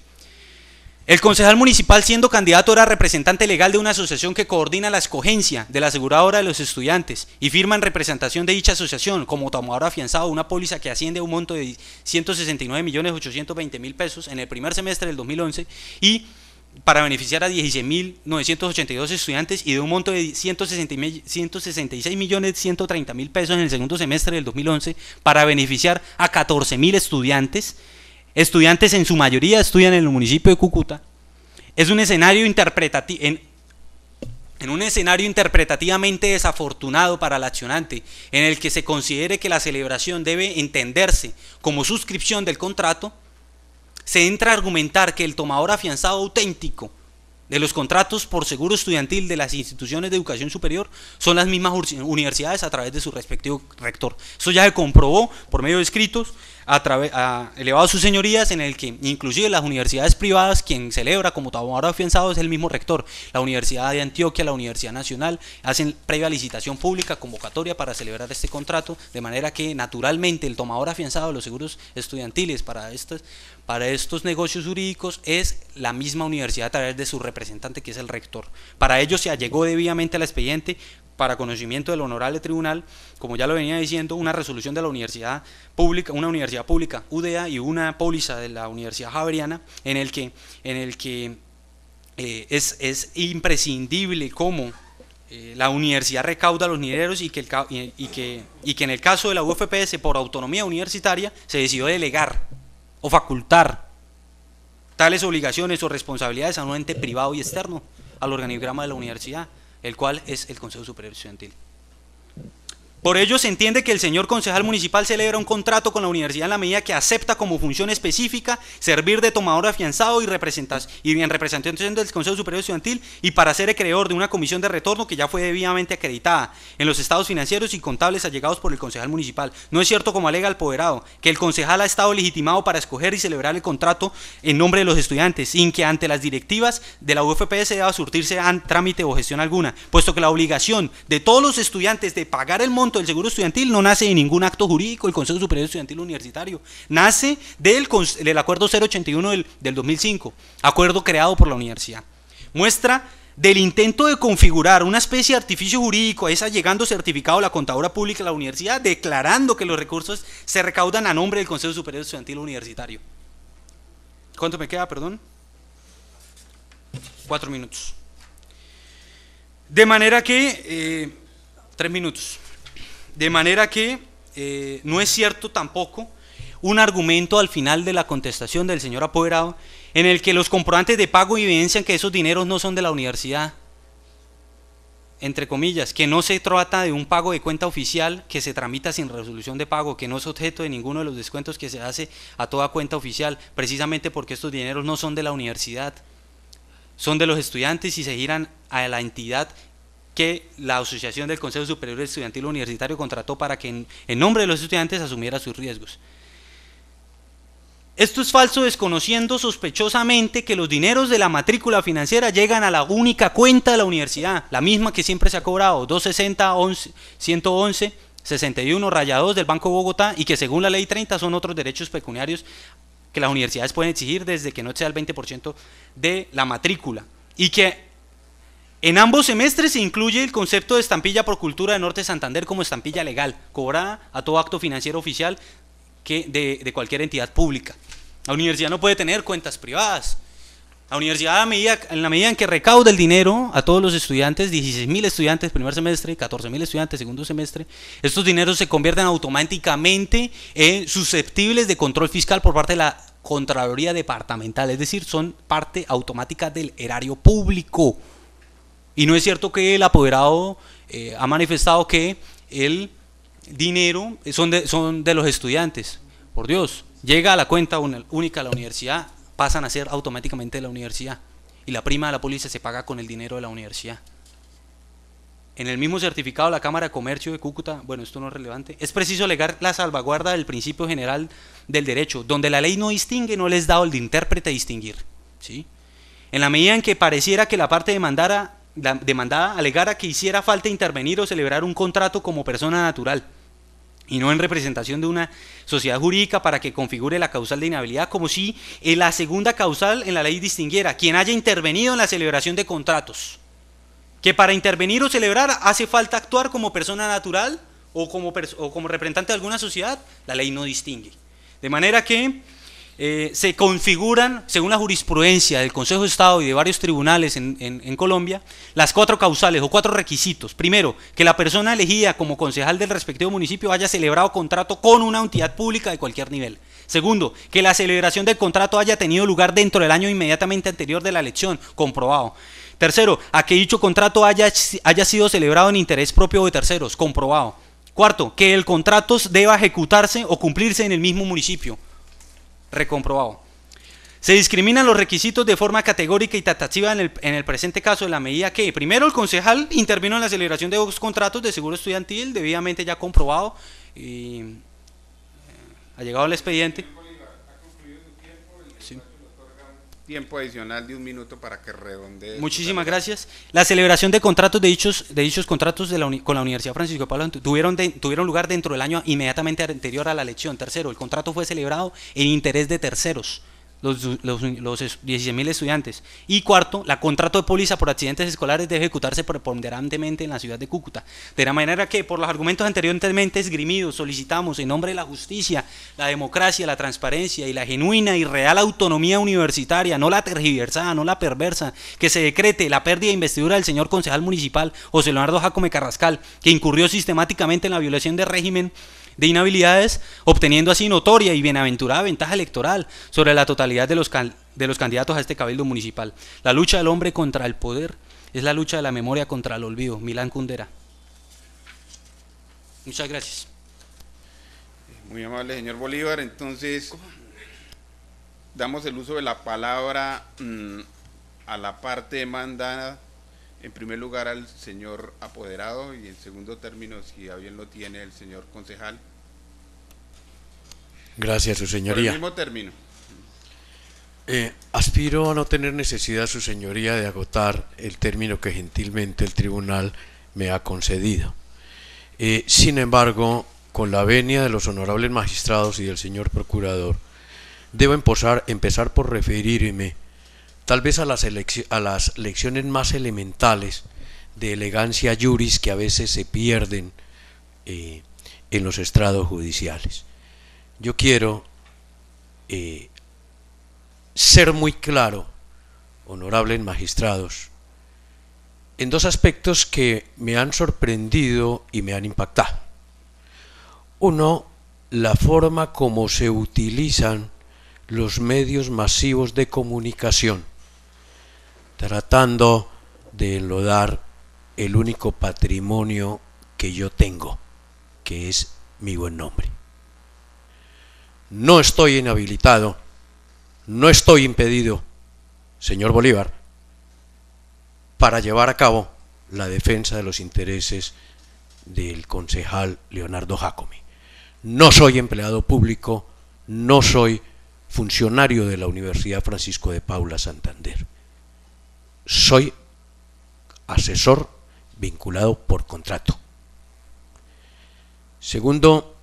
Speaker 3: El concejal municipal, siendo candidato, era representante legal de una asociación que coordina la escogencia de la aseguradora de los estudiantes y firma en representación de dicha asociación como tomador afianzado una póliza que asciende a un monto de 169.820.000 pesos en el primer semestre del 2011 y para beneficiar a 16.982 estudiantes, y de un monto de 166.130.000 pesos en el segundo semestre del 2011 para beneficiar a 14.000 estudiantes. Estudiantes en su mayoría estudian en el municipio de Cúcuta. Es un escenario interpretativo, en un escenario interpretativamente desafortunado para el accionante, en el que se considere que la celebración debe entenderse como suscripción del contrato, se entra a argumentar que el tomador afianzado auténtico de los contratos por seguro estudiantil de las instituciones de educación superior son las mismas universidades a través de su respectivo rector. Eso ya se comprobó por medio de escritos elevados sus señorías, en el que inclusive las universidades privadas, quien celebra como tomador afianzado es el mismo rector. La Universidad de Antioquia, la Universidad Nacional hacen previa licitación pública, convocatoria para celebrar este contrato, de manera que naturalmente el tomador afianzado de los seguros estudiantiles para estos negocios jurídicos es la misma universidad a través de su representante, que es el rector. Para ello se allegó debidamente al expediente para conocimiento del honorable tribunal, como ya lo venía diciendo, una resolución de la universidad pública, una universidad pública, UDEA, y una póliza de la Universidad Javeriana, en el que es imprescindible cómo la universidad recauda los dineros y que en el caso de la UFPS, por autonomía universitaria, se decidió delegar o facultar tales obligaciones o responsabilidades a un ente privado y externo al organigrama de la universidad, el cual es el Consejo Superior Estudiantil. Por ello se entiende que el señor concejal municipal celebra un contrato con la universidad en la medida que acepta como función específica servir de tomador afianzado y en representación del Consejo Superior Estudiantil, y para ser acreedor de una comisión de retorno que ya fue debidamente acreditada en los estados financieros y contables allegados por el concejal municipal. No es cierto, como alega el apoderado, que el concejal ha estado legitimado para escoger y celebrar el contrato en nombre de los estudiantes, sin que ante las directivas de la UFPS deba surtirse trámite o gestión alguna, puesto que la obligación de todos los estudiantes de pagar el monto del seguro estudiantil no nace de ningún acto jurídico del Consejo Superior Estudiantil Universitario, nace del acuerdo 081 del 2005, acuerdo creado por la universidad. Muestra del intento de configurar una especie de artificio jurídico es allegando certificado a la contadora pública de la universidad, declarando que los recursos se recaudan a nombre del Consejo Superior Estudiantil Universitario. ¿Cuánto me queda, perdón? 4 minutos. De manera que 3 minutos. De manera que no es cierto tampoco un argumento al final de la contestación del señor apoderado en el que los comprobantes de pago evidencian que esos dineros no son de la universidad, entre comillas, que no se trata de un pago de cuenta oficial que se tramita sin resolución de pago, que no es objeto de ninguno de los descuentos que se hace a toda cuenta oficial, precisamente porque estos dineros no son de la universidad, son de los estudiantes y se giran a la entidad que la Asociación del Consejo Superior Estudiantil Universitario contrató para que en nombre de los estudiantes asumiera sus riesgos. Esto es falso, desconociendo sospechosamente que los dineros de la matrícula financiera llegan a la única cuenta de la universidad, la misma que siempre se ha cobrado, 260-111-61-2 del Banco de Bogotá, y que según la ley 30 son otros derechos pecuniarios que las universidades pueden exigir desde que no sea el 20% de la matrícula, y que en ambos semestres se incluye el concepto de estampilla por cultura de Norte Santander como estampilla legal, cobrada a todo acto financiero oficial de cualquier entidad pública. La universidad no puede tener cuentas privadas. La universidad, en la medida en que recauda el dinero a todos los estudiantes, 16.000 estudiantes primer semestre, 14.000 estudiantes segundo semestre, estos dineros se convierten automáticamente en susceptibles de control fiscal por parte de la Contraloría Departamental, es decir, son parte automática del erario público. Y no es cierto que el apoderado ha manifestado que el dinero son de los estudiantes. Por Dios, llega a la cuenta única de la universidad pasan a ser automáticamente de la universidad y la prima de la póliza se paga con el dinero de la universidad. En el mismo certificado de la Cámara de Comercio de Cúcuta, bueno, esto no es relevante, es preciso alegar la salvaguarda del principio general del derecho, donde la ley no distingue, no les da el de intérprete distinguir, ¿sí? En la medida en que pareciera que la parte demandada alegara que hiciera falta intervenir o celebrar un contrato como persona natural, y no en representación de una sociedad jurídica para que configure la causal de inhabilidad, como si en la segunda causal en la ley distinguiera quien haya intervenido en la celebración de contratos, que para intervenir o celebrar hace falta actuar como persona natural o como representante de alguna sociedad, la ley no distingue. De manera que se configuran, según la jurisprudencia del Consejo de Estado y de varios tribunales en Colombia, las 4 causales o 4 requisitos. Primero, que la persona elegida como concejal del respectivo municipio haya celebrado contrato con una entidad pública de cualquier nivel. Segundo, que la celebración del contrato haya tenido lugar dentro del año inmediatamente anterior de la elección, comprobado. Tercero, a que dicho contrato haya sido celebrado en interés propio de terceros, comprobado. Cuarto, que el contrato deba ejecutarse o cumplirse en el mismo municipio, recomprobado. Se discriminan los requisitos de forma categórica y taxativa en el presente caso, en la medida que, primero, el concejal intervino en la celebración de 2 contratos de seguro estudiantil, debidamente ya comprobado, y ha llegado el expediente.
Speaker 2: Tiempo adicional de 1 minuto para que redondee.
Speaker 3: Muchísimas gracias. La celebración de contratos de dichos contratos con la Universidad Francisco de Paula tuvieron lugar dentro del año inmediatamente anterior a la elección. Tercero, el contrato fue celebrado en interés de terceros, los 16.000 estudiantes. Y cuarto, la contrato de póliza por accidentes escolares debe ejecutarse preponderantemente en la ciudad de Cúcuta. De la manera que, por los argumentos anteriormente esgrimidos, solicitamos en nombre de la justicia, la democracia, la transparencia y la genuina y real autonomía universitaria, no la tergiversada, no la perversa, que se decrete la pérdida de investidura del señor concejal municipal José Leonardo Jácome Carrascal, que incurrió sistemáticamente en la violación del régimen de inhabilidades, obteniendo así notoria y bienaventurada ventaja electoral sobre la totalidad de los candidatos a este cabildo municipal. La lucha del hombre contra el poder es la lucha de la memoria contra el olvido. Milán Kundera. Muchas gracias.
Speaker 2: Muy amable, señor Bolívar. Entonces, damos el uso de la palabra a la parte demandada, en primer lugar al señor apoderado y en segundo término, si a bien lo tiene, el señor concejal.
Speaker 4: Gracias, su señoría.
Speaker 2: Por el mismo término.
Speaker 4: Aspiro a no tener necesidad, su señoría, de agotar el término que gentilmente el tribunal me ha concedido. Sin embargo, con la venia de los honorables magistrados y del señor procurador, debo empezar por referirme tal vez a las lecciones más elementales de elegancia juris que a veces se pierden en los estrados judiciales. Yo quiero ser muy claro, honorables magistrados, en 2 aspectos que me han sorprendido y me han impactado. Uno, la forma como se utilizan los medios masivos de comunicación, tratando de enlodar el único patrimonio que yo tengo, que es mi buen nombre. No estoy inhabilitado, no estoy impedido, señor Bolívar, para llevar a cabo la defensa de los intereses del concejal Leonardo Jácome. No soy empleado público, no soy funcionario de la Universidad Francisco de Paula Santander. Soy asesor vinculado por contrato. Segundo,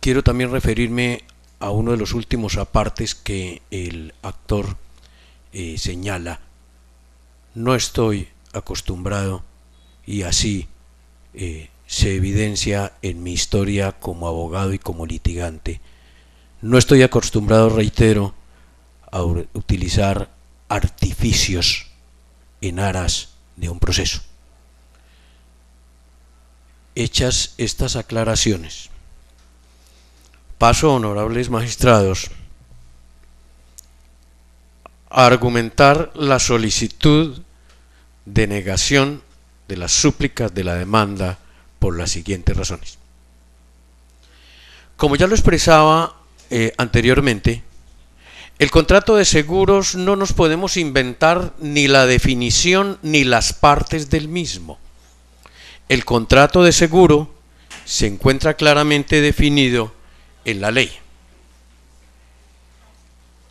Speaker 4: quiero también referirme a uno de los últimos apartes que el actor señala. No estoy acostumbrado, y así se evidencia en mi historia como abogado y como litigante, no estoy acostumbrado, reitero, a utilizar artificios en aras de un proceso. Hechas estas aclaraciones, paso, honorables magistrados, a argumentar la solicitud de negación de las súplicas de la demanda por las siguientes razones. Como ya lo expresaba anteriormente, El contrato de seguros no nos podemos inventar ni la definición ni las partes del mismo. El contrato de seguro se encuentra claramente definido en la ley.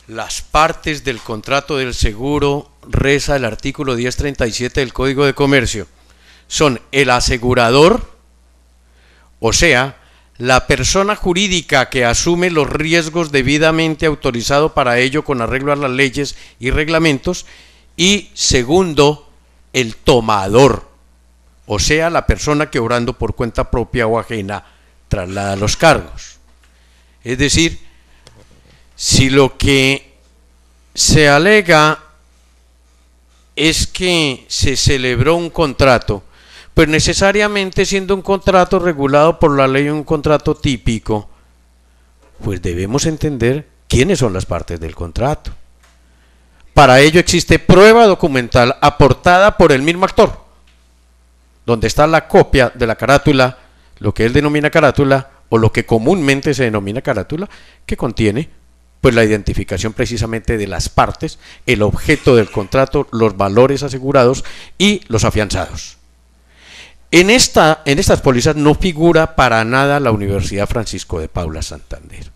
Speaker 4: Las partes del contrato del seguro, reza el artículo 1037 del Código de Comercio, son el asegurador, o sea, la persona jurídica que asume los riesgos debidamente autorizado para ello con arreglo a las leyes y reglamentos, y segundo, el tomador, o sea, la persona que obrando por cuenta propia o ajena traslada los cargos. Es decir, si lo que se alega es que se celebró un contrato, pues necesariamente siendo un contrato regulado por la ley, un contrato típico, pues debemos entender quiénes son las partes del contrato. Para ello existe prueba documental aportada por el mismo actor, donde está la copia de la carátula, lo que él denomina carátula, o lo que comúnmente se denomina carátula, que contiene pues la identificación precisamente de las partes, el objeto del contrato, los valores asegurados y los afianzados. En estas pólizas no figura para nada la Universidad Francisco de Paula Santander.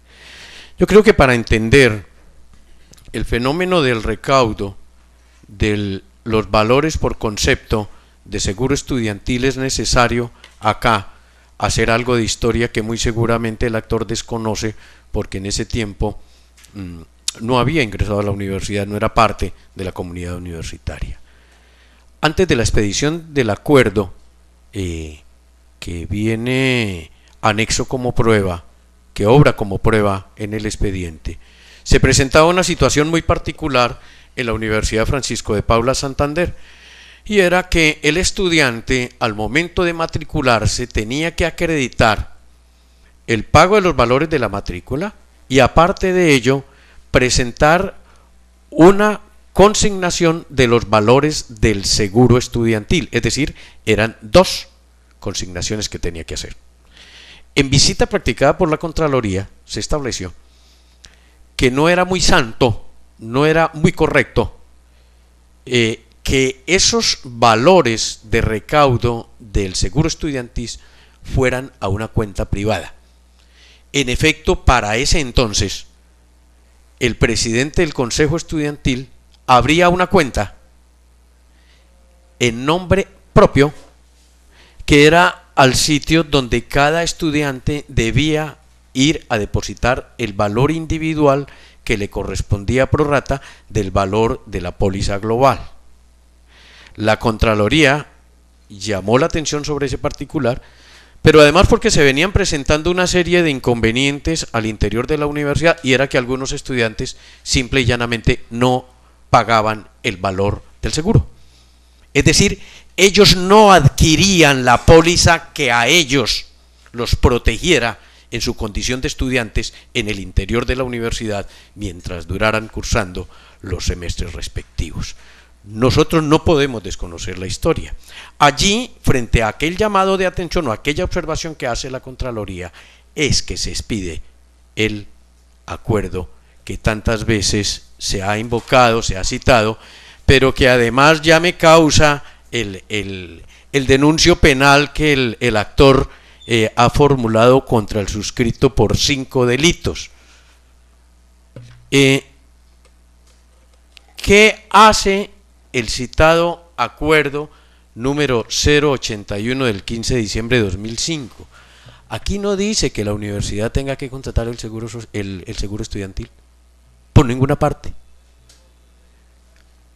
Speaker 4: Yo creo que para entender el fenómeno del recaudo de los valores por concepto de seguro estudiantil es necesario acá hacer algo de historia que muy seguramente el actor desconoce, porque en ese tiempo no había ingresado a la universidad, no era parte de la comunidad universitaria. Antes de la expedición del acuerdo, que viene anexo como prueba, que obra como prueba en el expediente, se presentaba una situación muy particular en la Universidad Francisco de Paula Santander, y era que el estudiante al momento de matricularse tenía que acreditar el pago de los valores de la matrícula y aparte de ello presentar una consignación de los valores del seguro estudiantil, es decir, eran dos consignaciones que tenía que hacer. En visita practicada por la Contraloría se estableció que no era muy santo, no era muy correcto que esos valores de recaudo del seguro estudiantil fueran a una cuenta privada. En efecto, para ese entonces, el presidente del Consejo Estudiantil abría una cuenta en nombre propio, que era al sitio donde cada estudiante debía ir a depositar el valor individual que le correspondía pro rata del valor de la póliza global. La Contraloría llamó la atención sobre ese particular, pero además porque se venían presentando una serie de inconvenientes al interior de la universidad, y era que algunos estudiantes simple y llanamente no pagaban el valor del seguro. Es decir, ellos no adquirían la póliza que a ellos los protegiera en su condición de estudiantes en el interior de la universidad mientras duraran cursando los semestres respectivos. Nosotros no podemos desconocer la historia. Allí, frente a aquel llamado de atención o aquella observación que hace la Contraloría, es que se expide el acuerdo que tantas veces se ha invocado, se ha citado, pero que además ya me causa el denuncio penal que el actor ha formulado contra el suscrito por 5 delitos. ¿Qué hace el citado acuerdo número 081 del 15 de diciembre de 2005? Aquí no dice que la universidad tenga que contratar el seguro estudiantil, por ninguna parte.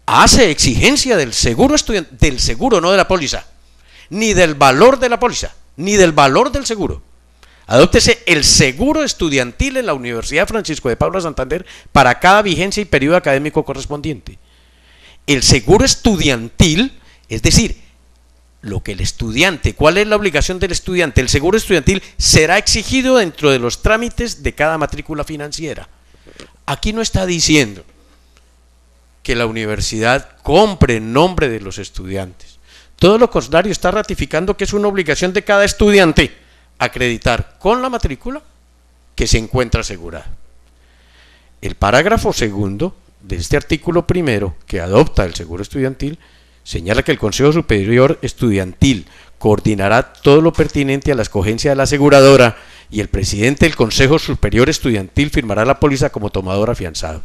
Speaker 4: Hace exigencia del seguro estudiantil, del seguro, no de la póliza, ni del valor de la póliza, ni del valor del seguro. Adóptese el seguro estudiantil en la Universidad Francisco de Paula Santander para cada vigencia y periodo académico correspondiente. El seguro estudiantil, es decir, lo que el estudiante, ¿cuál es la obligación del estudiante? El seguro estudiantil será exigido dentro de los trámites de cada matrícula financiera. Aquí no está diciendo que la universidad compre en nombre de los estudiantes. Todo lo contrario, está ratificando que es una obligación de cada estudiante acreditar con la matrícula que se encuentra asegurado. el parágrafo segundo de este artículo primero que adopta el seguro estudiantil señala que el Consejo Superior Estudiantil coordinará todo lo pertinente a la escogencia de la aseguradora y el presidente del Consejo Superior Estudiantil firmará la póliza como tomador afianzado.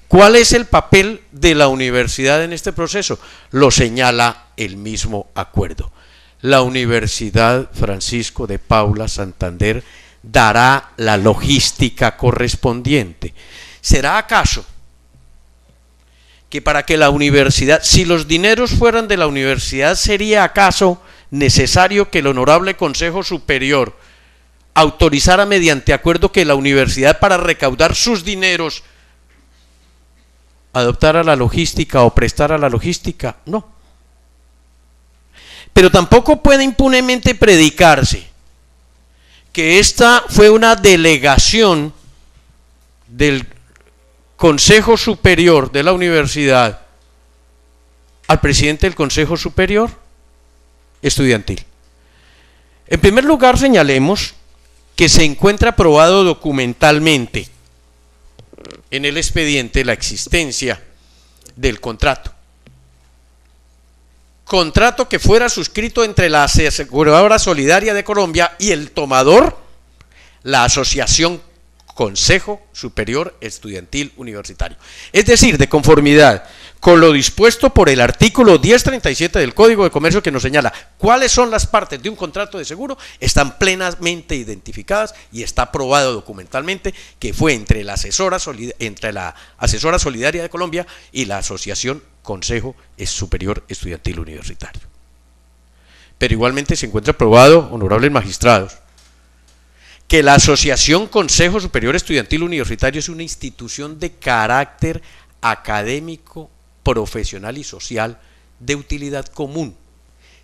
Speaker 4: ¿Cuál es el papel de la universidad en este proceso? Lo señala el mismo acuerdo. La Universidad Francisco de Paula Santander dará la logística correspondiente. ¿Será acaso que para que la universidad, si los dineros fueran de la universidad, sería acaso necesario que el Honorable Consejo Superior autorizara mediante acuerdo que la universidad, para recaudar sus dineros, adoptara la logística o prestara la logística? No. Pero tampoco puede impunemente predicarse que esta fue una delegación del Consejo Superior de la Universidad al presidente del Consejo Superior Estudiantil. En primer lugar, señalemos que se encuentra probado documentalmente en el expediente la existencia del contrato. Contrato que fuera suscrito entre la Aseguradora Solidaria de Colombia y el tomador, la Asociación Consejo Superior Estudiantil Universitario. Es decir, de conformidad con lo dispuesto por el artículo 1037 del Código de Comercio, que nos señala cuáles son las partes de un contrato de seguro, están plenamente identificadas y está probado documentalmente que fue entre la Asesora Solidaria de Colombia y la Asociación Consejo Superior Estudiantil Universitario. Pero igualmente se encuentra probado, honorables magistrados, que la Asociación Consejo Superior Estudiantil Universitario es una institución de carácter académico, profesional y social de utilidad común,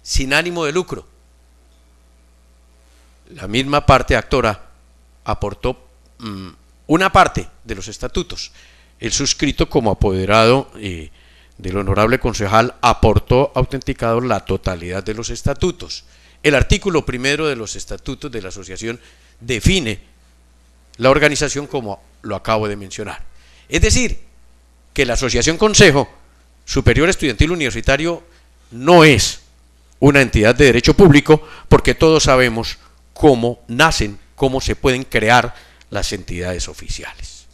Speaker 4: sin ánimo de lucro. La misma parte actora aportó una parte de los estatutos. El suscrito como apoderado del honorable concejal aportó autenticado la totalidad de los estatutos. El artículo primero de los estatutos de la asociación define la organización como lo acabo de mencionar. Es decir, que la Asociación Consejo Superior Estudiantil Universitario no es una entidad de derecho público, porque todos sabemos cómo nacen, cómo se pueden crear las entidades oficiales.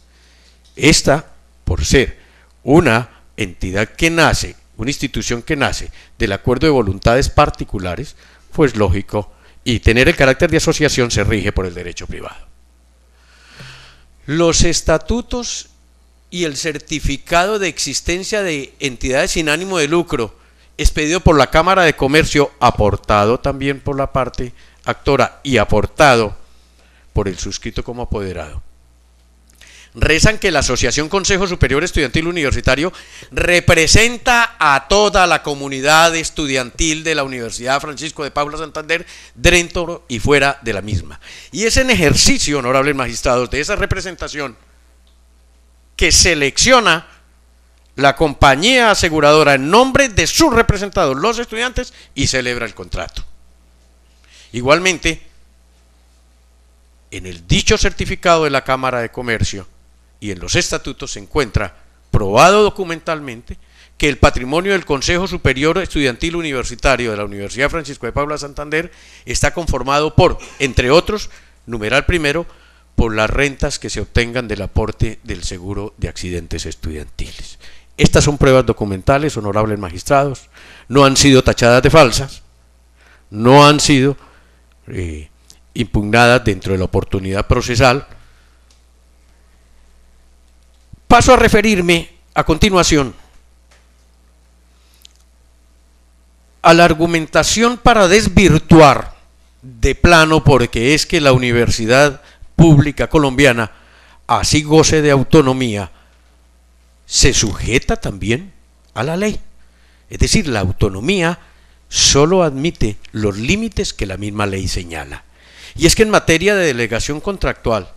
Speaker 4: Esta, por ser una entidad que nace, una institución que nace del acuerdo de voluntades particulares, pues lógico, y tener el carácter de asociación se rige por el derecho privado. Los estatutos y el certificado de existencia de entidades sin ánimo de lucro expedido por la Cámara de Comercio, aportado también por la parte actora y aportado por el suscrito como apoderado, rezan que la Asociación Consejo Superior Estudiantil Universitario representa a toda la comunidad estudiantil de la Universidad Francisco de Paula Santander, dentro y fuera de la misma. Y es en ejercicio, honorables magistrados, de esa representación que selecciona la compañía aseguradora en nombre de sus representados, los estudiantes, y celebra el contrato. Igualmente, en el dicho certificado de la Cámara de Comercio y en los estatutos se encuentra probado documentalmente que el patrimonio del Consejo Superior Estudiantil Universitario de la Universidad Francisco de Paula Santander está conformado por, entre otros, numeral primero, por las rentas que se obtengan del aporte del seguro de accidentes estudiantiles. Estas son pruebas documentales, honorables magistrados, no han sido tachadas de falsas, no han sido impugnadas dentro de la oportunidad procesal. Paso a referirme a continuación a la argumentación para desvirtuar de plano, porque es que la Universidad Pública Colombiana, así goce de autonomía, se sujeta también a la ley. Es decir, la autonomía solo admite los límites que la misma ley señala. Y es que en materia de delegación contractual,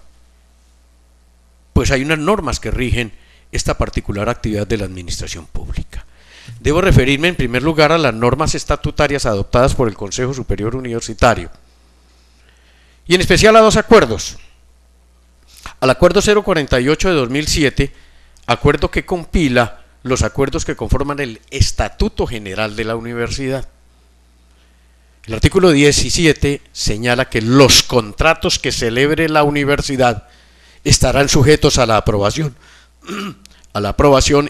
Speaker 4: pues hay unas normas que rigen esta particular actividad de la administración pública. Debo referirme en primer lugar a las normas estatutarias adoptadas por el Consejo Superior Universitario, y en especial a dos acuerdos. al acuerdo 048 de 2007, acuerdo que compila los acuerdos que conforman el Estatuto General de la Universidad. El artículo 17 señala que los contratos que celebre la universidad estarán sujetos a la aprobación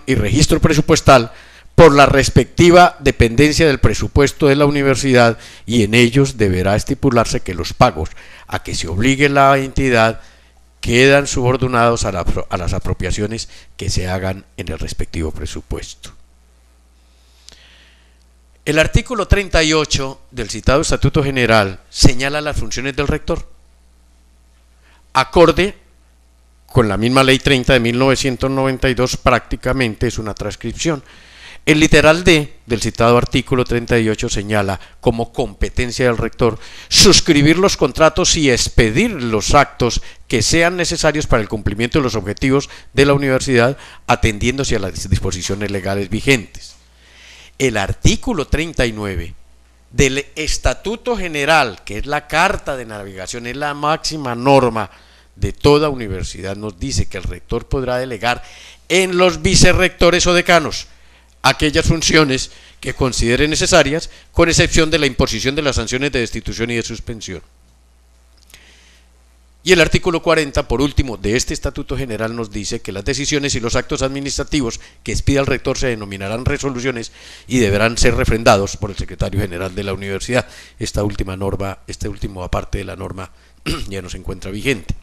Speaker 4: y registro presupuestal por la respectiva dependencia del presupuesto de la universidad, y en ellos deberá estipularse que los pagos a que se obligue la entidad quedan subordinados a las apropiaciones que se hagan en el respectivo presupuesto. El artículo 38 del citado Estatuto General señala las funciones del rector, acorde con la misma Ley 30 de 1992, prácticamente es una transcripción. El literal D del citado artículo 38 señala como competencia del rector suscribir los contratos y expedir los actos que sean necesarios para el cumplimiento de los objetivos de la universidad, atendiéndose a las disposiciones legales vigentes. El artículo 39 del Estatuto General, que es la carta de navegación, es la máxima norma de toda universidad, nos dice que el rector podrá delegar en los vicerrectores o decanos aquellas funciones que considere necesarias, con excepción de la imposición de las sanciones de destitución y de suspensión. Y el artículo 40, por último, de este Estatuto General nos dice que las decisiones y los actos administrativos que expida el rector se denominarán resoluciones y deberán ser refrendados por el secretario general de la universidad. Esta última norma, este último aparte de la norma, ya no se encuentra vigente.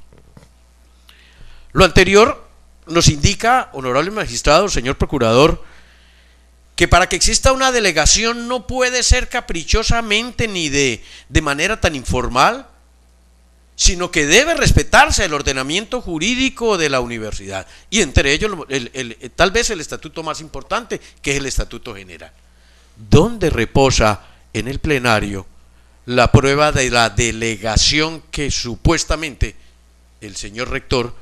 Speaker 4: Lo anterior nos indica, honorable magistrado, señor procurador, que para que exista una delegación no puede ser caprichosamente ni de manera tan informal, sino que debe respetarse el ordenamiento jurídico de la universidad, y entre ellos tal vez el estatuto más importante, que es el Estatuto General, donde reposa en el plenario la prueba de la delegación que supuestamente el señor rector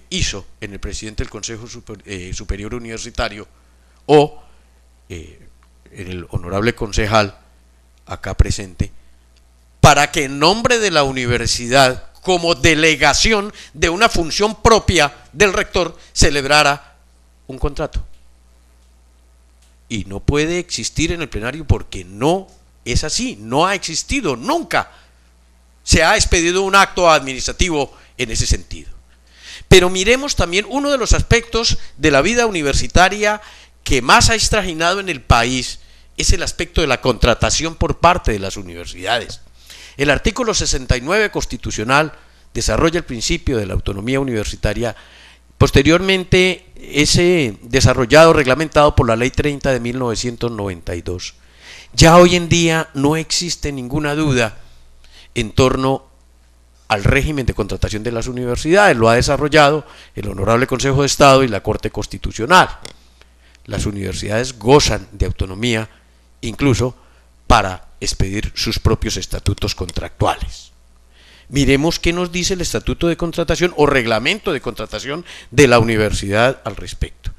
Speaker 4: hizo en el presidente del Consejo Superior Universitario, o en el honorable concejal acá presente, para que en nombre de la universidad, como delegación de una función propia del rector, celebrara un contrato. Y no puede existir en el plenario porque no es así, no ha existido, nunca se ha expedido un acto administrativo en ese sentido. Pero miremos también uno de los aspectos de la vida universitaria que más ha extraginado en el país, es el aspecto de la contratación por parte de las universidades. El artículo 69 constitucional desarrolla el principio de la autonomía universitaria. Posteriormente es desarrollado, reglamentado por la Ley 30 de 1992. Ya hoy en día no existe ninguna duda en torno al régimen de contratación de las universidades. Lo ha desarrollado el Honorable Consejo de Estado y la Corte Constitucional. Las universidades gozan de autonomía incluso para expedir sus propios estatutos contractuales. Miremos qué nos dice el Estatuto de Contratación o Reglamento de Contratación de la universidad al respecto.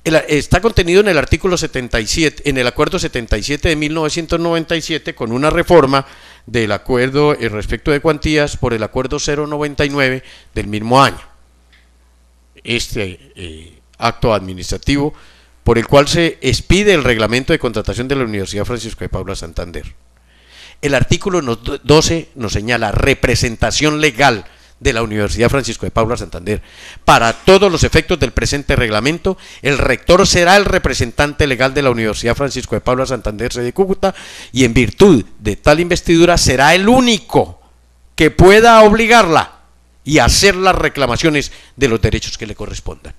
Speaker 4: Está contenido en el artículo 77, en el acuerdo 77 de 1997, con una reforma del acuerdo respecto de cuantías por el acuerdo 099 del mismo año. Este acto administrativo por el cual se expide el reglamento de contratación de la Universidad Francisco de Paula Santander. El artículo 12 nos señala representación legal de la Universidad Francisco de Paula Santander. Para todos los efectos del presente reglamento, el rector será el representante legal de la Universidad Francisco de Paula Santander, sede Cúcuta, y en virtud de tal investidura será el único que pueda obligarla y hacer las reclamaciones de los derechos que le correspondan.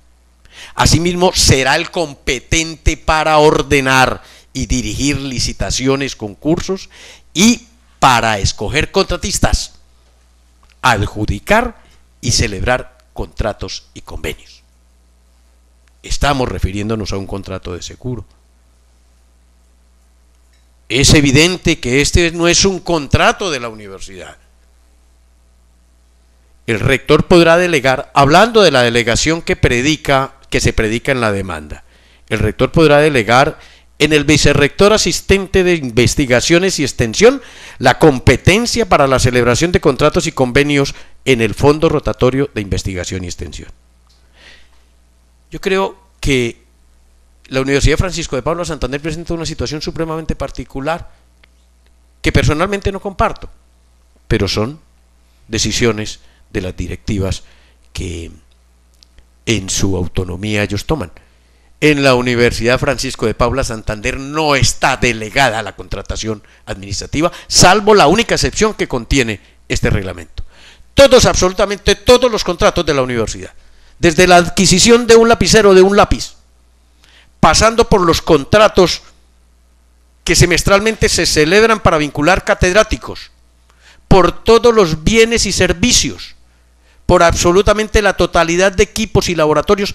Speaker 4: Asimismo, será el competente para ordenar y dirigir licitaciones, concursos, y para escoger contratistas, adjudicar y celebrar contratos y convenios. Estamos refiriéndonos a un contrato de seguro. Es evidente que este no es un contrato de la universidad. El rector podrá delegar, hablando de la delegación que se predica en la demanda, el rector podrá delegar en el vicerrector asistente de investigaciones y extensión la competencia para la celebración de contratos y convenios en el Fondo Rotatorio de Investigación y Extensión. Yo creo que la Universidad Francisco de Paula Santander presenta una situación supremamente particular que personalmente no comparto, pero son decisiones de las directivas que en su autonomía ellos toman. En la Universidad Francisco de Paula Santander no está delegada la contratación administrativa, salvo la única excepción que contiene este reglamento. Todos, absolutamente todos los contratos de la universidad, desde la adquisición de un lapicero, de un lápiz, pasando por los contratos que semestralmente se celebran para vincular catedráticos, por todos los bienes y servicios, por absolutamente la totalidad de equipos y laboratorios,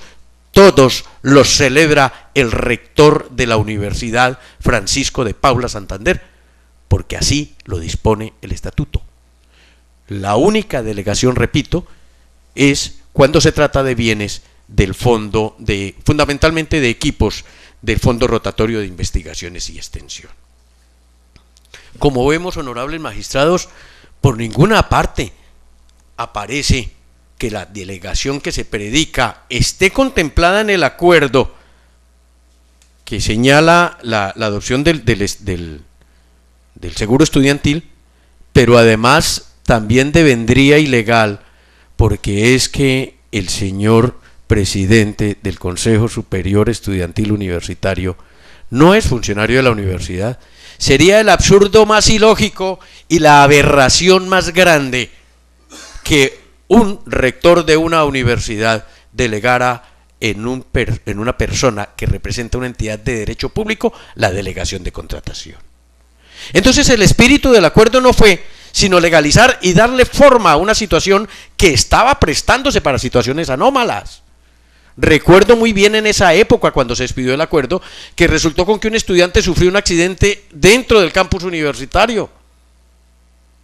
Speaker 4: todos los celebra el rector de la Universidad Francisco de Paula Santander, porque así lo dispone el estatuto. La única delegación, repito, es cuando se trata de bienes del fondo, fundamentalmente de equipos del Fondo Rotatorio de Investigaciones y Extensión. Como vemos, honorables magistrados, por ninguna parte aparece que la delegación que se predica esté contemplada en el acuerdo que señala la adopción del seguro estudiantil, pero además también devendría ilegal, porque es que el señor presidente del Consejo Superior Estudiantil Universitario no es funcionario de la universidad. Sería el absurdo más ilógico y la aberración más grande que un rector de una universidad delegara en una persona que representa una entidad de derecho público la delegación de contratación. Entonces el espíritu del acuerdo no fue sino legalizar y darle forma a una situación que estaba prestándose para situaciones anómalas. Recuerdo muy bien en esa época, cuando se expidió el acuerdo, que resultó con que un estudiante sufrió un accidente dentro del campus universitario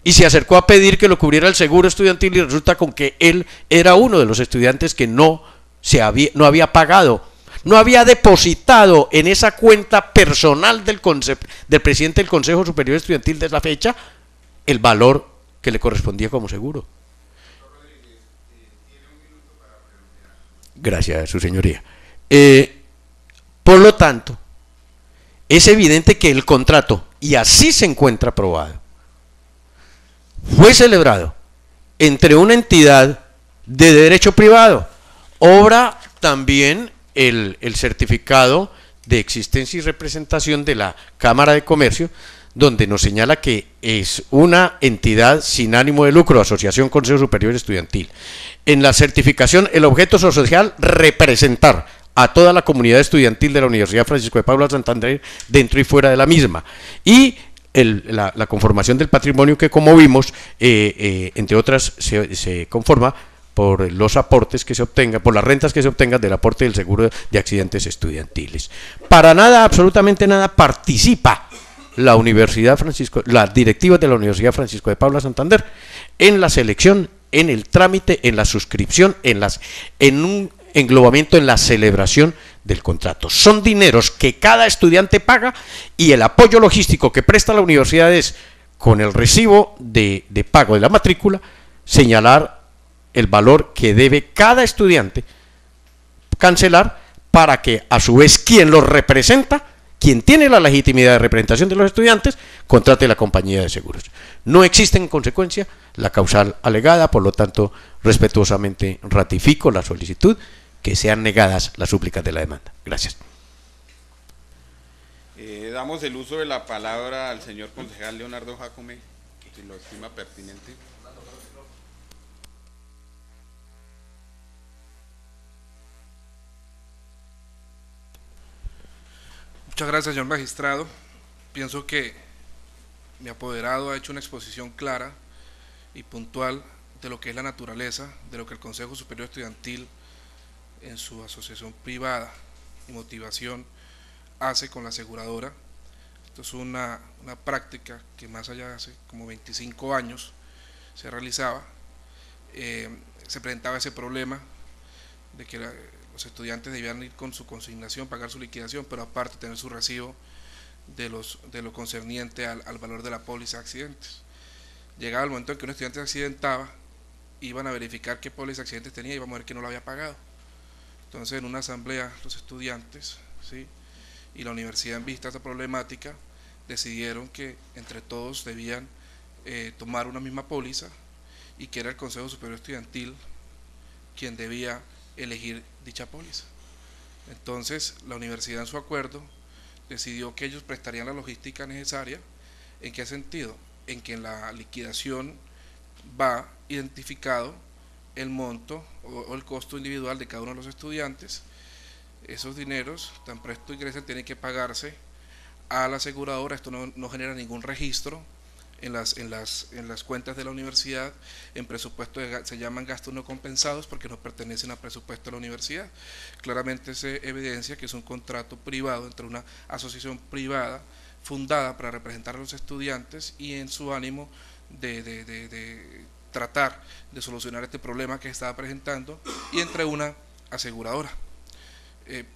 Speaker 4: y se acercó a pedir que lo cubriera el seguro estudiantil, y resulta con que él era uno de los estudiantes que no había pagado, no había depositado en esa cuenta personal del presidente del Consejo Superior Estudiantil de esa fecha el valor que le correspondía como seguro. Gracias, su señoría. Por lo tanto, es evidente que el contrato, y así se encuentra aprobado, fue celebrado entre una entidad de derecho privado. Obra también el certificado de existencia y representación de la Cámara de Comercio, donde nos señala que es una entidad sin ánimo de lucro, Asociación Consejo Superior Estudiantil. En la certificación, el objeto social, representar a toda la comunidad estudiantil de la Universidad Francisco de Paula Santander dentro y fuera de la misma. Y la conformación del patrimonio, que como vimos, entre otras, se conforma por los aportes que se obtengan, por las rentas que se obtengan del aporte del seguro de accidentes estudiantiles. Para nada, absolutamente nada, participa la directiva de la Universidad Francisco de Paula Santander en la selección, en el trámite, en la suscripción, en un englobamiento, en la celebración del contrato. Son dineros que cada estudiante paga, y el apoyo logístico que presta la universidad es, con el recibo de pago de la matrícula, señalar el valor que debe cada estudiante cancelar, para que a su vez quien los representa, quien tiene la legitimidad de representación de los estudiantes, contrate la compañía de seguros. No existe en consecuencia la causal alegada, por lo tanto respetuosamente ratifico la solicitud, que sean negadas las súplicas de la demanda. Gracias.
Speaker 2: Damos el uso de la palabra al señor concejal Leonardo Jácome, si lo estima pertinente.
Speaker 5: Muchas gracias, señor magistrado. Pienso que mi apoderado ha hecho una exposición clara y puntual de lo que es la naturaleza, de lo que el Consejo Superior Estudiantil en su asociación privada y motivación hace con la aseguradora. Esto es una práctica que más allá de hace como 25 años se realizaba. Se presentaba ese problema de que los los estudiantes debían ir con su consignación, pagar su liquidación, pero aparte tener su recibo de lo concerniente al valor de la póliza de accidentes. Llegaba el momento en que un estudiante se accidentaba, iban a verificar qué póliza de accidentes tenía y iban a ver que no lo había pagado. Entonces, en una asamblea, los estudiantes, ¿sí?, y la universidad, en vista de esta problemática, decidieron que entre todos debían tomar una misma póliza y que era el Consejo Superior Estudiantil quien debía elegir dicha póliza. Entonces, la universidad, en su acuerdo, decidió que ellos prestarían la logística necesaria. ¿En qué sentido? En que en la liquidación va identificado el monto o el costo individual de cada uno de los estudiantes. Esos dineros, tan presto ingresan, tienen que pagarse a la aseguradora. Esto no genera ningún registro en las cuentas de la universidad. En presupuesto se llaman gastos no compensados porque no pertenecen al presupuesto de la universidad. Claramente se evidencia que es un contrato privado entre una asociación privada fundada para representar a los estudiantes y en su ánimo de tratar de solucionar este problema que se estaba presentando, y entre una aseguradora.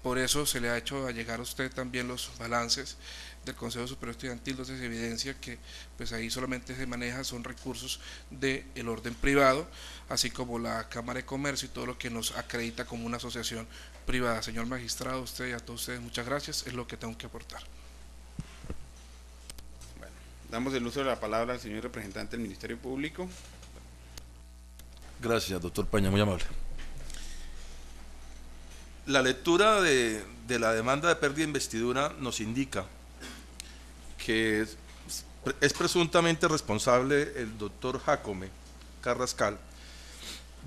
Speaker 5: Por eso se le ha hecho llegar a usted también los balances del Consejo Superior Estudiantil, donde se evidencia que pues ahí solamente se maneja, son recursos del orden privado, así como la Cámara de Comercio y todo lo que nos acredita como una asociación privada. Señor magistrado, usted y a todos ustedes, muchas gracias, es lo que tengo que aportar.
Speaker 2: Bueno, damos el uso de la palabra al señor representante del Ministerio Público.
Speaker 6: Gracias, doctor Paña, muy amable. La lectura de la demanda de pérdida de investidura nos indica que es presuntamente responsable el doctor Jacome Carrascal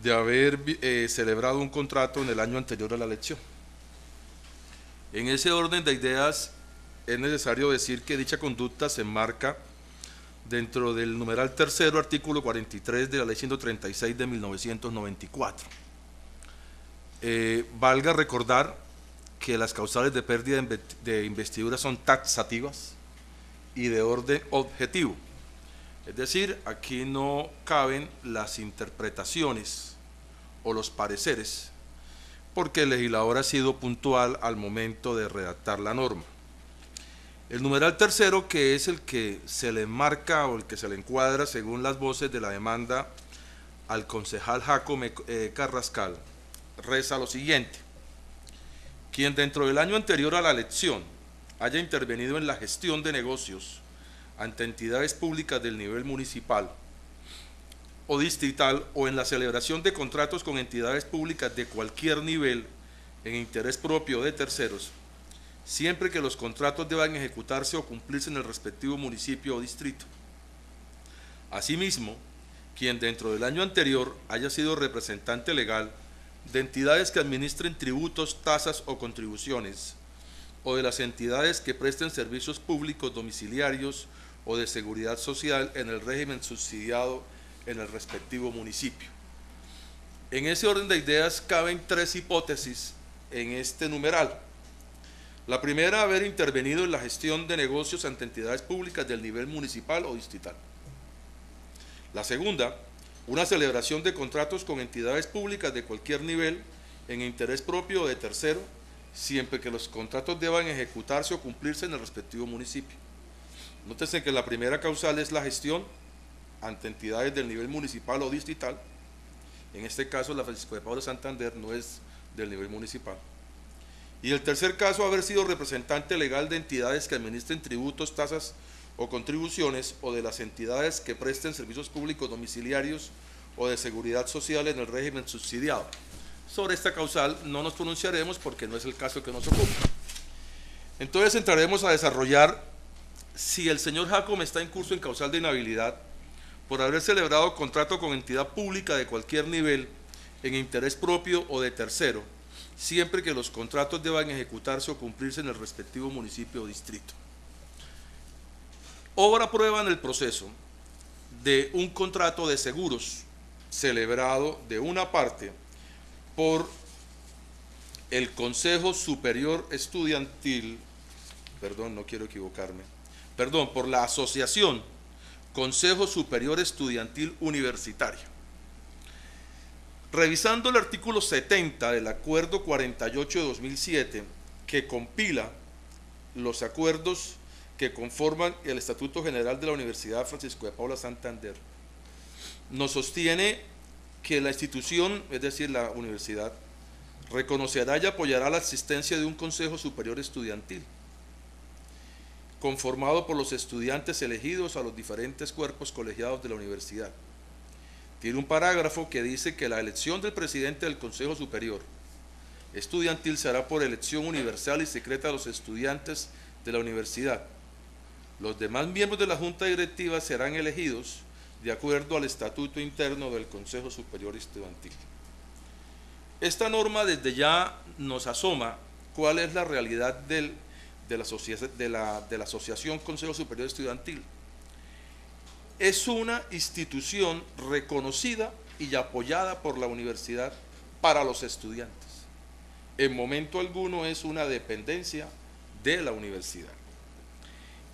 Speaker 6: de haber celebrado un contrato en el año anterior a la elección. En ese orden de ideas, es necesario decir que dicha conducta se enmarca dentro del numeral tercero, artículo 43 de la ley 136 de 1994. Valga recordar que las causales de pérdida de investidura son taxativas y de orden objetivo, es decir, aquí no caben las interpretaciones o los pareceres, porque el legislador ha sido puntual al momento de redactar la norma. El numeral tercero, que es el que se le enmarca o el que se le encuadra según las voces de la demanda al concejal Jacome Carrascal, reza lo siguiente: quien dentro del año anterior a la elección haya intervenido en la gestión de negocios ante entidades públicas del nivel municipal o distrital o en la celebración de contratos con entidades públicas de cualquier nivel en interés propio de terceros, siempre que los contratos deban ejecutarse o cumplirse en el respectivo municipio o distrito. Asimismo, quien dentro del año anterior haya sido representante legal de entidades que administren tributos, tasas o contribuciones, o de las entidades que presten servicios públicos domiciliarios o de seguridad social en el régimen subsidiado en el respectivo municipio. En ese orden de ideas caben tres hipótesis en este numeral. La primera, haber intervenido en la gestión de negocios ante entidades públicas del nivel municipal o distrital. La segunda, una celebración de contratos con entidades públicas de cualquier nivel en interés propio o de tercero, siempre que los contratos deban ejecutarse o cumplirse en el respectivo municipio. Nótese que la primera causal es la gestión ante entidades del nivel municipal o distrital. En este caso, la Francisco de Paula Santander no es del nivel municipal. Y el tercer caso, haber sido representante legal de entidades que administren tributos, tasas o contribuciones, o de las entidades que presten servicios públicos domiciliarios o de seguridad social en el régimen subsidiado. Sobre esta causal no nos pronunciaremos porque no es el caso que nos ocupa. Entonces entraremos a desarrollar si el señor Jacome está en curso en causal de inhabilidad por haber celebrado contrato con entidad pública de cualquier nivel en interés propio o de tercero, siempre que los contratos deban ejecutarse o cumplirse en el respectivo municipio o distrito. Obra prueba en el proceso de un contrato de seguros celebrado de una parte por el Consejo Superior Estudiantil, por la Asociación Consejo Superior Estudiantil Universitario. Revisando el artículo 70 del Acuerdo 48 de 2007, que compila los acuerdos que conforman el Estatuto General de la Universidad Francisco de Paula Santander, nos sostiene que la institución, es decir, la universidad, reconocerá y apoyará la existencia de un Consejo Superior Estudiantil, conformado por los estudiantes elegidos a los diferentes cuerpos colegiados de la universidad. Tiene un parágrafo que dice que la elección del presidente del Consejo Superior Estudiantil será por elección universal y secreta de los estudiantes de la universidad. Los demás miembros de la Junta Directiva serán elegidos de acuerdo al estatuto interno del Consejo Superior Estudiantil. Esta norma desde ya nos asoma cuál es la realidad de la Asociación Consejo Superior Estudiantil. Es una institución reconocida y apoyada por la universidad para los estudiantes. En momento alguno es una dependencia de la universidad.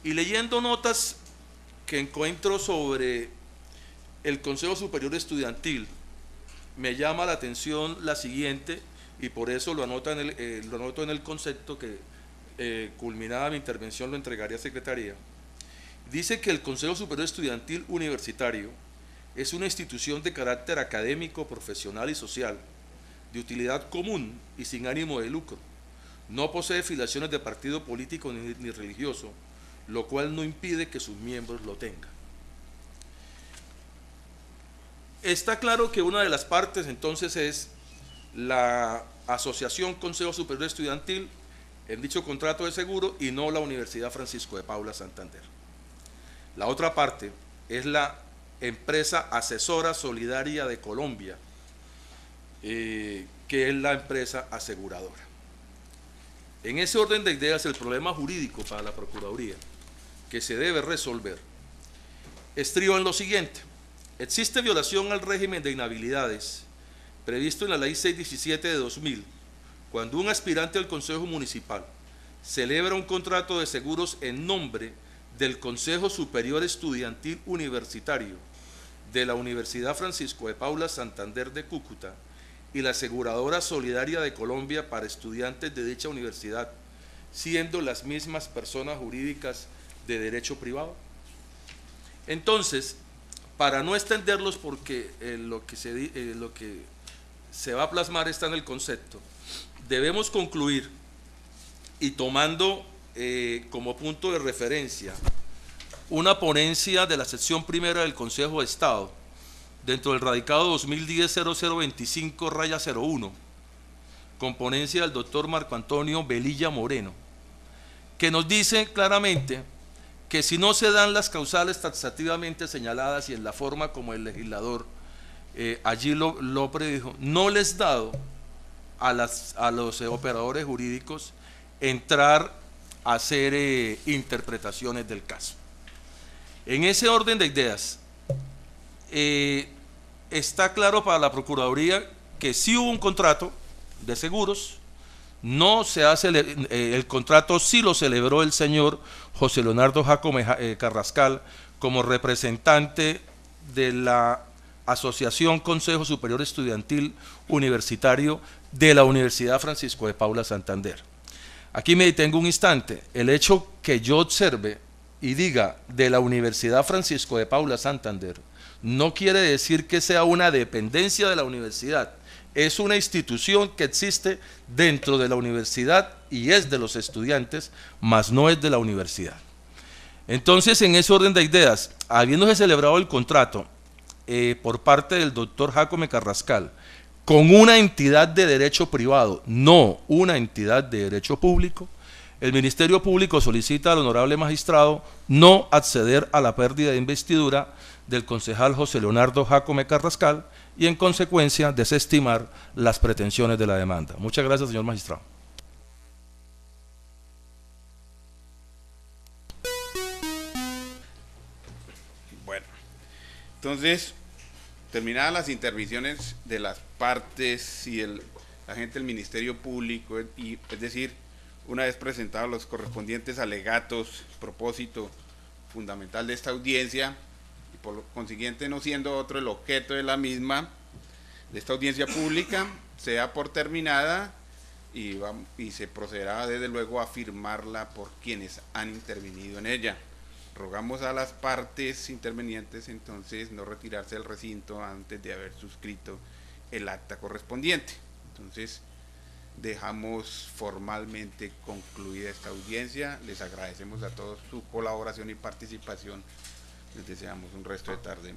Speaker 6: Y leyendo notas que encuentro sobre el Consejo Superior Estudiantil, me llama la atención la siguiente, y por eso lo anoto en el concepto que culminada mi intervención lo entregaría a Secretaría. Dice que el Consejo Superior Estudiantil Universitario es una institución de carácter académico, profesional y social, de utilidad común y sin ánimo de lucro. No posee filiaciones de partido político ni religioso, lo cual no impide que sus miembros lo tengan. Está claro que una de las partes entonces es la Asociación Consejo Superior Estudiantil en dicho contrato de seguro y no la Universidad Francisco de Paula Santander. La otra parte es la Empresa Asesora Solidaria de Colombia, que es la empresa aseguradora. En ese orden de ideas, el problema jurídico para la Procuraduría que se debe resolver estriba en lo siguiente: existe violación al régimen de inhabilidades previsto en la Ley 617 de 2000, cuando un aspirante al Consejo Municipal celebra un contrato de seguros en nombre del Consejo Superior Estudiantil Universitario de la Universidad Francisco de Paula Santander de Cúcuta y la Aseguradora Solidaria de Colombia para estudiantes de dicha universidad, siendo las mismas personas jurídicas de derecho privado. Entonces, para no extenderlos, porque lo que se va a plasmar está en el concepto, debemos concluir, y tomando como punto de referencia una ponencia de la sección primera del Consejo de Estado, dentro del radicado 2010-0025-01, con ponencia del doctor Marco Antonio Velilla Moreno, que nos dice claramente que si no se dan las causales taxativamente señaladas y en la forma como el legislador allí lo predijo, no les dado a los operadores jurídicos entrar a hacer interpretaciones del caso. En ese orden de ideas, está claro para la Procuraduría que sí hubo un contrato de seguros, no se hace el contrato sí lo celebró el señor José Leonardo Jacome Carrascal como representante de la Asociación Consejo Superior Estudiantil Universitario de la Universidad Francisco de Paula Santander. Aquí me detengo un instante. El hecho que yo observe y diga de la Universidad Francisco de Paula Santander no quiere decir que sea una dependencia de la universidad. Es una institución que existe dentro de la universidad y es de los estudiantes, mas no es de la universidad. Entonces, en ese orden de ideas, habiéndose celebrado el contrato por parte del doctor Jacome Carrascal con una entidad de derecho privado, no una entidad de derecho público, el Ministerio Público solicita al honorable magistrado no acceder a la pérdida de investidura del concejal José Leonardo Jacome Carrascal y en consecuencia desestimar las pretensiones de la demanda. Muchas gracias, señor magistrado.
Speaker 2: Bueno, entonces, terminadas las intervenciones de las partes y la gente del Ministerio Público, y, es decir, una vez presentados los correspondientes alegatos, propósito fundamental de esta audiencia, y por consiguiente no siendo otro el objeto de la misma, de esta audiencia pública sea por terminada y se procederá desde luego a firmarla por quienes han intervenido en ella. Rogamos a las partes intervenientes entonces no retirarse del recinto antes de haber suscrito el acta correspondiente. Entonces dejamos formalmente concluida esta audiencia. Les agradecemos a todos su colaboración y participación. Les deseamos un resto de tarde